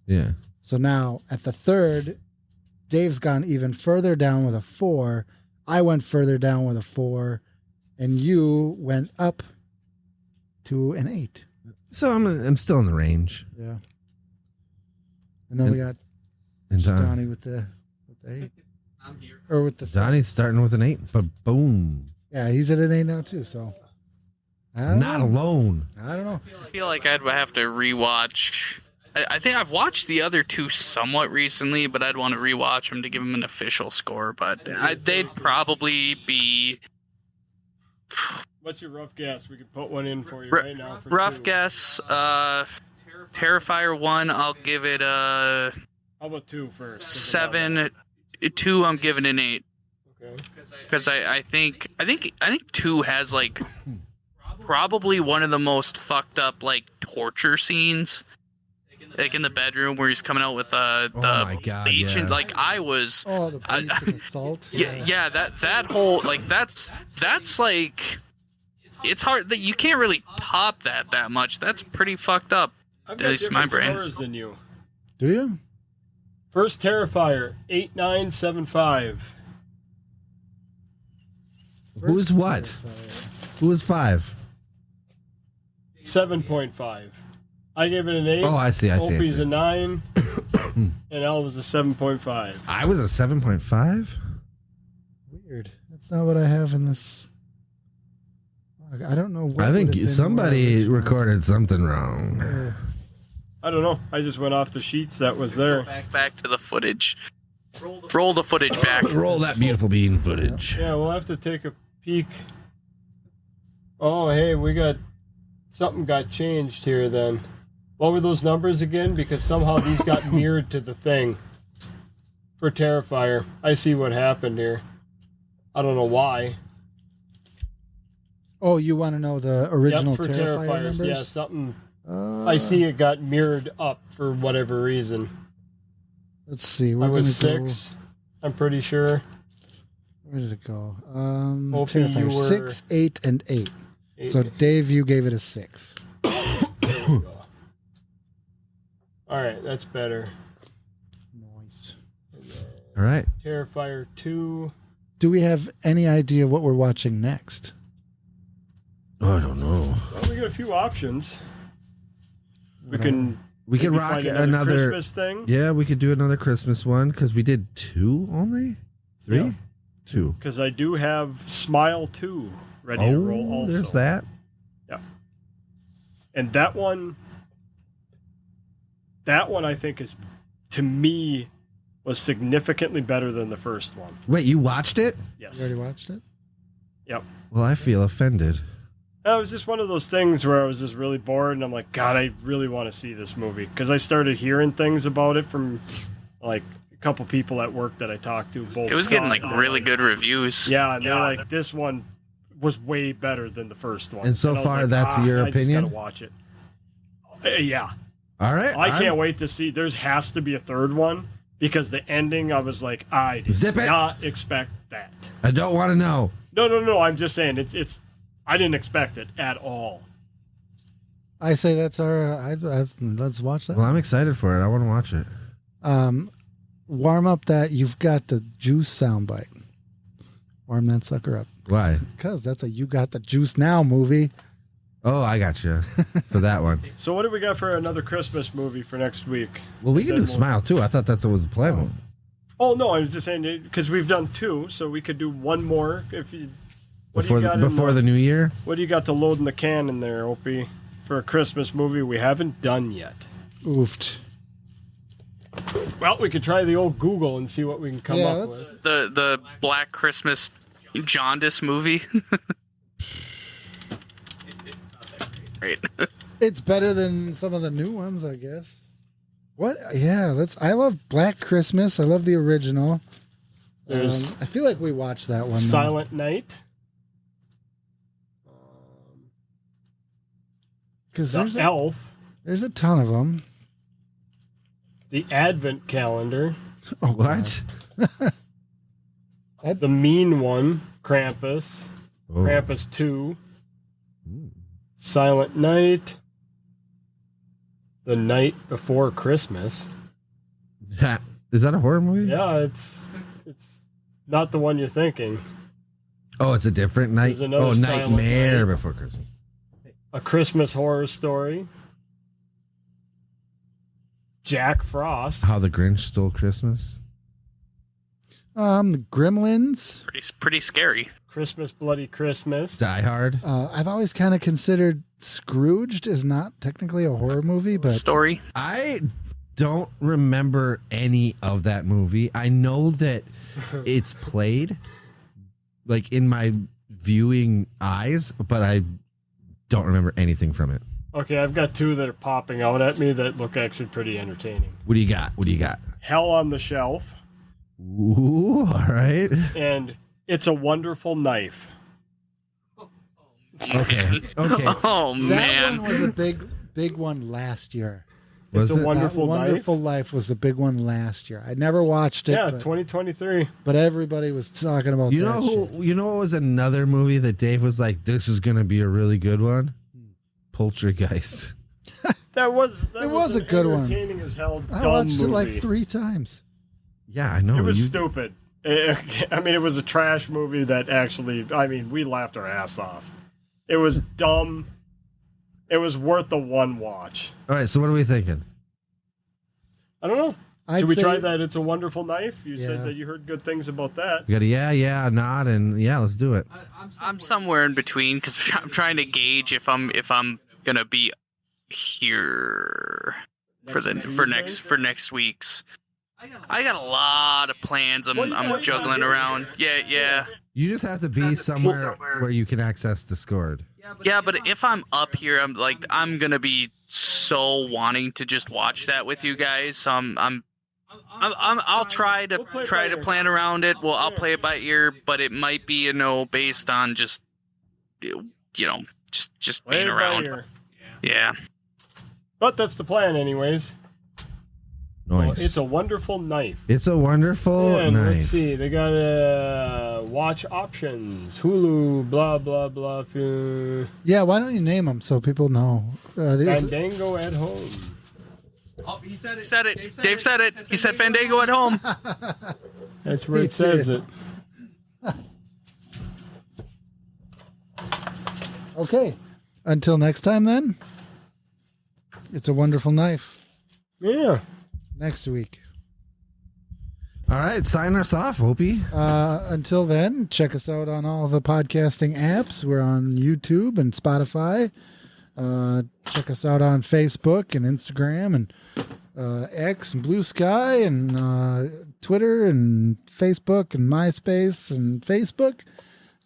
Yeah. So now at the third, Dave's gone even further down with a 4. I went further down with a 4. And you went up to an 8. So I'm still in the range. Yeah. And then we got And Donnie with the 8. I'm here. Or with the 7. Donnie's starting with an 8, but boom. Yeah, he's at an 8 now too, so I don't Not know. alone. I don't know. I feel like I'd have to rewatch I think I've watched the other two somewhat recently, but I'd want to rewatch them to give them an official score. But they'd probably be. What's your rough guess? We could put one in for you right now. For Rough two. guess. Terrifier 1, I'll give it a How about 2 first? 7. 2, I'm giving an 8. Okay. Because I think 2 has like probably one of the most fucked up like torture scenes, like in the bedroom where he's coming out with the my God, bleach and yeah. like I was Oh, the bleach and the salt. yeah that whole like that's like it's hard that you can't really top that much. That's pretty fucked up. I've At got least my different brains. scores than you. Do you? First Terrifier 8975. Who's what? Who was 5? 7.5. I gave it an 8. Oh, I see. Opie's a 9. And L was a 7.5. I was a 7.5. Weird. That's not what I have in this. I don't know. What I would think have been somebody more recorded something wrong. original. I don't know. I just went off the sheets that was there. Back to the footage. Roll the footage back. Roll that beautiful bean footage. Yeah, we'll have to take a peek. Oh, hey, something got changed here then. What were those numbers again? Because somehow these got mirrored to the thing for Terrifier. I see what happened here. I don't know why. Oh, you want to know the original Yep, for Terrifier Terrifiers. numbers? Yeah, something. I see it got mirrored up for whatever reason. Let's see. I We're was gonna 6. I'm pretty sure. Go, where did it go? Opie, you Terrifier were 6, 8, and 8. 8. So Dave, you gave it a 6. There we go. All right, that's better. Nice. All right. Terrifier 2. Do we have any idea what we're watching next? Oh, I don't know. Well, we got a few options. We can We could maybe rock find another. Christmas thing. Yeah, we could do another Christmas one because we did 2 only. 3, Yeah. 2. Because I do have Smile 2 ready to roll Oh, also. there's that. And that one I think is, to me, was significantly better than the first one. Wait, you watched it? You Yes. already watched it? Yep. Well, I feel offended. It was just one of those things where I was just really bored and I'm like, God, I really want to see this movie. Because I started hearing things about it from like a couple people at work that I talked to. Both It was saw getting like and really good reviews. Yeah, and they're like, this one was way better than the first one. And so I was far, that's your I just opinion? gotta watch it. Yeah, All right. I can't wait to see. There has to be a third one because the ending, I was like, I did Zip it. not expect that. I don't want to know. No. I'm just saying it's. I didn't expect it at all. I say that's our. Let's watch that. Well, I'm excited for it. I want to watch it. Warm up that you've got the juice soundbite. Warm that sucker up. Why? Because that's a You Got the Juice Now movie. Oh, I got you for that one. So what do we got for another Christmas movie for next week? Well, we can Then do we'll- Smile too. I thought that's what was the plan. Oh no, I was just saying because we've done 2, so we could do one more if you. What Before do you got before the new year. What do you got to load in the can in there, Opie, for a Christmas movie we haven't done yet? Oofed. Well, we could try the old Google and see what we can come Yeah, up let's- with. The Black Christmas jaundice movie. It's not that great. It's better than some of the new ones, I guess. What? Yeah, I love Black Christmas. I love the original. There's I feel like we watched that one. though. Silent Night. Because The Elf. there's a ton of them. The Advent Calendar. Oh, What? The Mean One. Krampus. Oh. Krampus 2. Silent Night. The Night Before Christmas. Is that a horror movie? Yeah, it's not the one you're thinking. Oh, it's a different night. There's another Oh, Silent Nightmare Night. Before Christmas. A Christmas Horror Story. Jack Frost. How the Grinch Stole Christmas. The Gremlins. Pretty scary. Christmas, Bloody Christmas. Die Hard. I've always kind of considered Scrooged is not technically a horror movie, but Story. I don't remember any of that movie. I know that it's played like in my viewing eyes, but I don't remember anything from it. Okay, I've got two that are popping out at me that look actually pretty entertaining. What do you got? What do you got? Hell on the Shelf Ooh, all right. and It's a Wonderful Knife. Okay. Okay. Oh that man. one was a big one last year. Was It's a it? Wonderful Knife. Wonderful Life was the big one last year. I never watched it, Yeah, but, 2023. but everybody was talking about You that know who? shit. You know what was another movie that Dave was like, "This is gonna be a really good one." Poltergeist. That was was a an good one. entertaining as hell. I Dumb watched movie. it like 3 times. Yeah, I know. It was You- stupid. I mean, it was a trash movie that actually. I mean, we laughed our ass off. It was dumb. It was worth the one watch. All right. So what are we thinking? I don't know. I'd Should we say- try that? It's a Wonderful Knife. You Yeah. said that you heard good things about that. We got a yeah, nod, and yeah, let's do it. I'm somewhere in between because I'm trying to gauge if I'm gonna be here for next week's. I got a lot of plans. I'm juggling around. Yeah. You just have to be somewhere where you can access Discord. Yeah, but if I'm up here, I'm gonna be so wanting to just watch that with you guys. So I'll try to We'll play it by ear. plan around it. Well, I'll play it by ear, but it might be a no based on just just Play being it by around. ear. Yeah. But that's the plan, anyways. Nice. It's a Wonderful Knife. It's a wonderful And let's night. see, they got watch options, Hulu, blah blah blah. Yeah, why don't you name them so people know? Are these, Fandango at home. Oh, he said it. Dave said it. He said Fandango at home. That's where Me it says too. it. okay. Until next time, then. It's a Wonderful Knife. Yeah. Next week. All right, sign us off, Opie. Until then, check us out on all the podcasting apps. We're on YouTube and Spotify. Check us out on Facebook and Instagram and X and Blue Sky and Twitter and Facebook and MySpace and Facebook,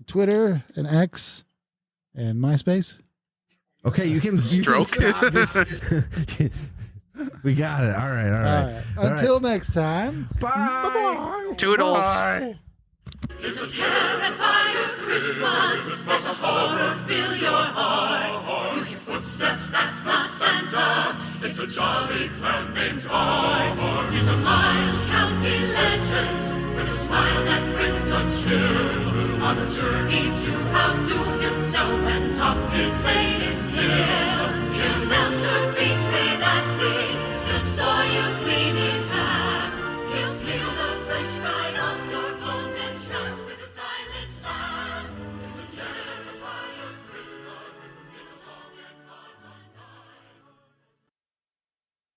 Twitter and X and MySpace. Okay, you can Stroke. stop this. We got it. All right. All right. Until next time. Bye. Toodles. Bye. It's a Terrifier Christmas. Let the horror fill your heart. You hear footsteps, that's not Santa. It's a jolly clown named Art. He's a Miles County legend with a smile that brings a chill. On a journey to outdo himself and top his latest kill.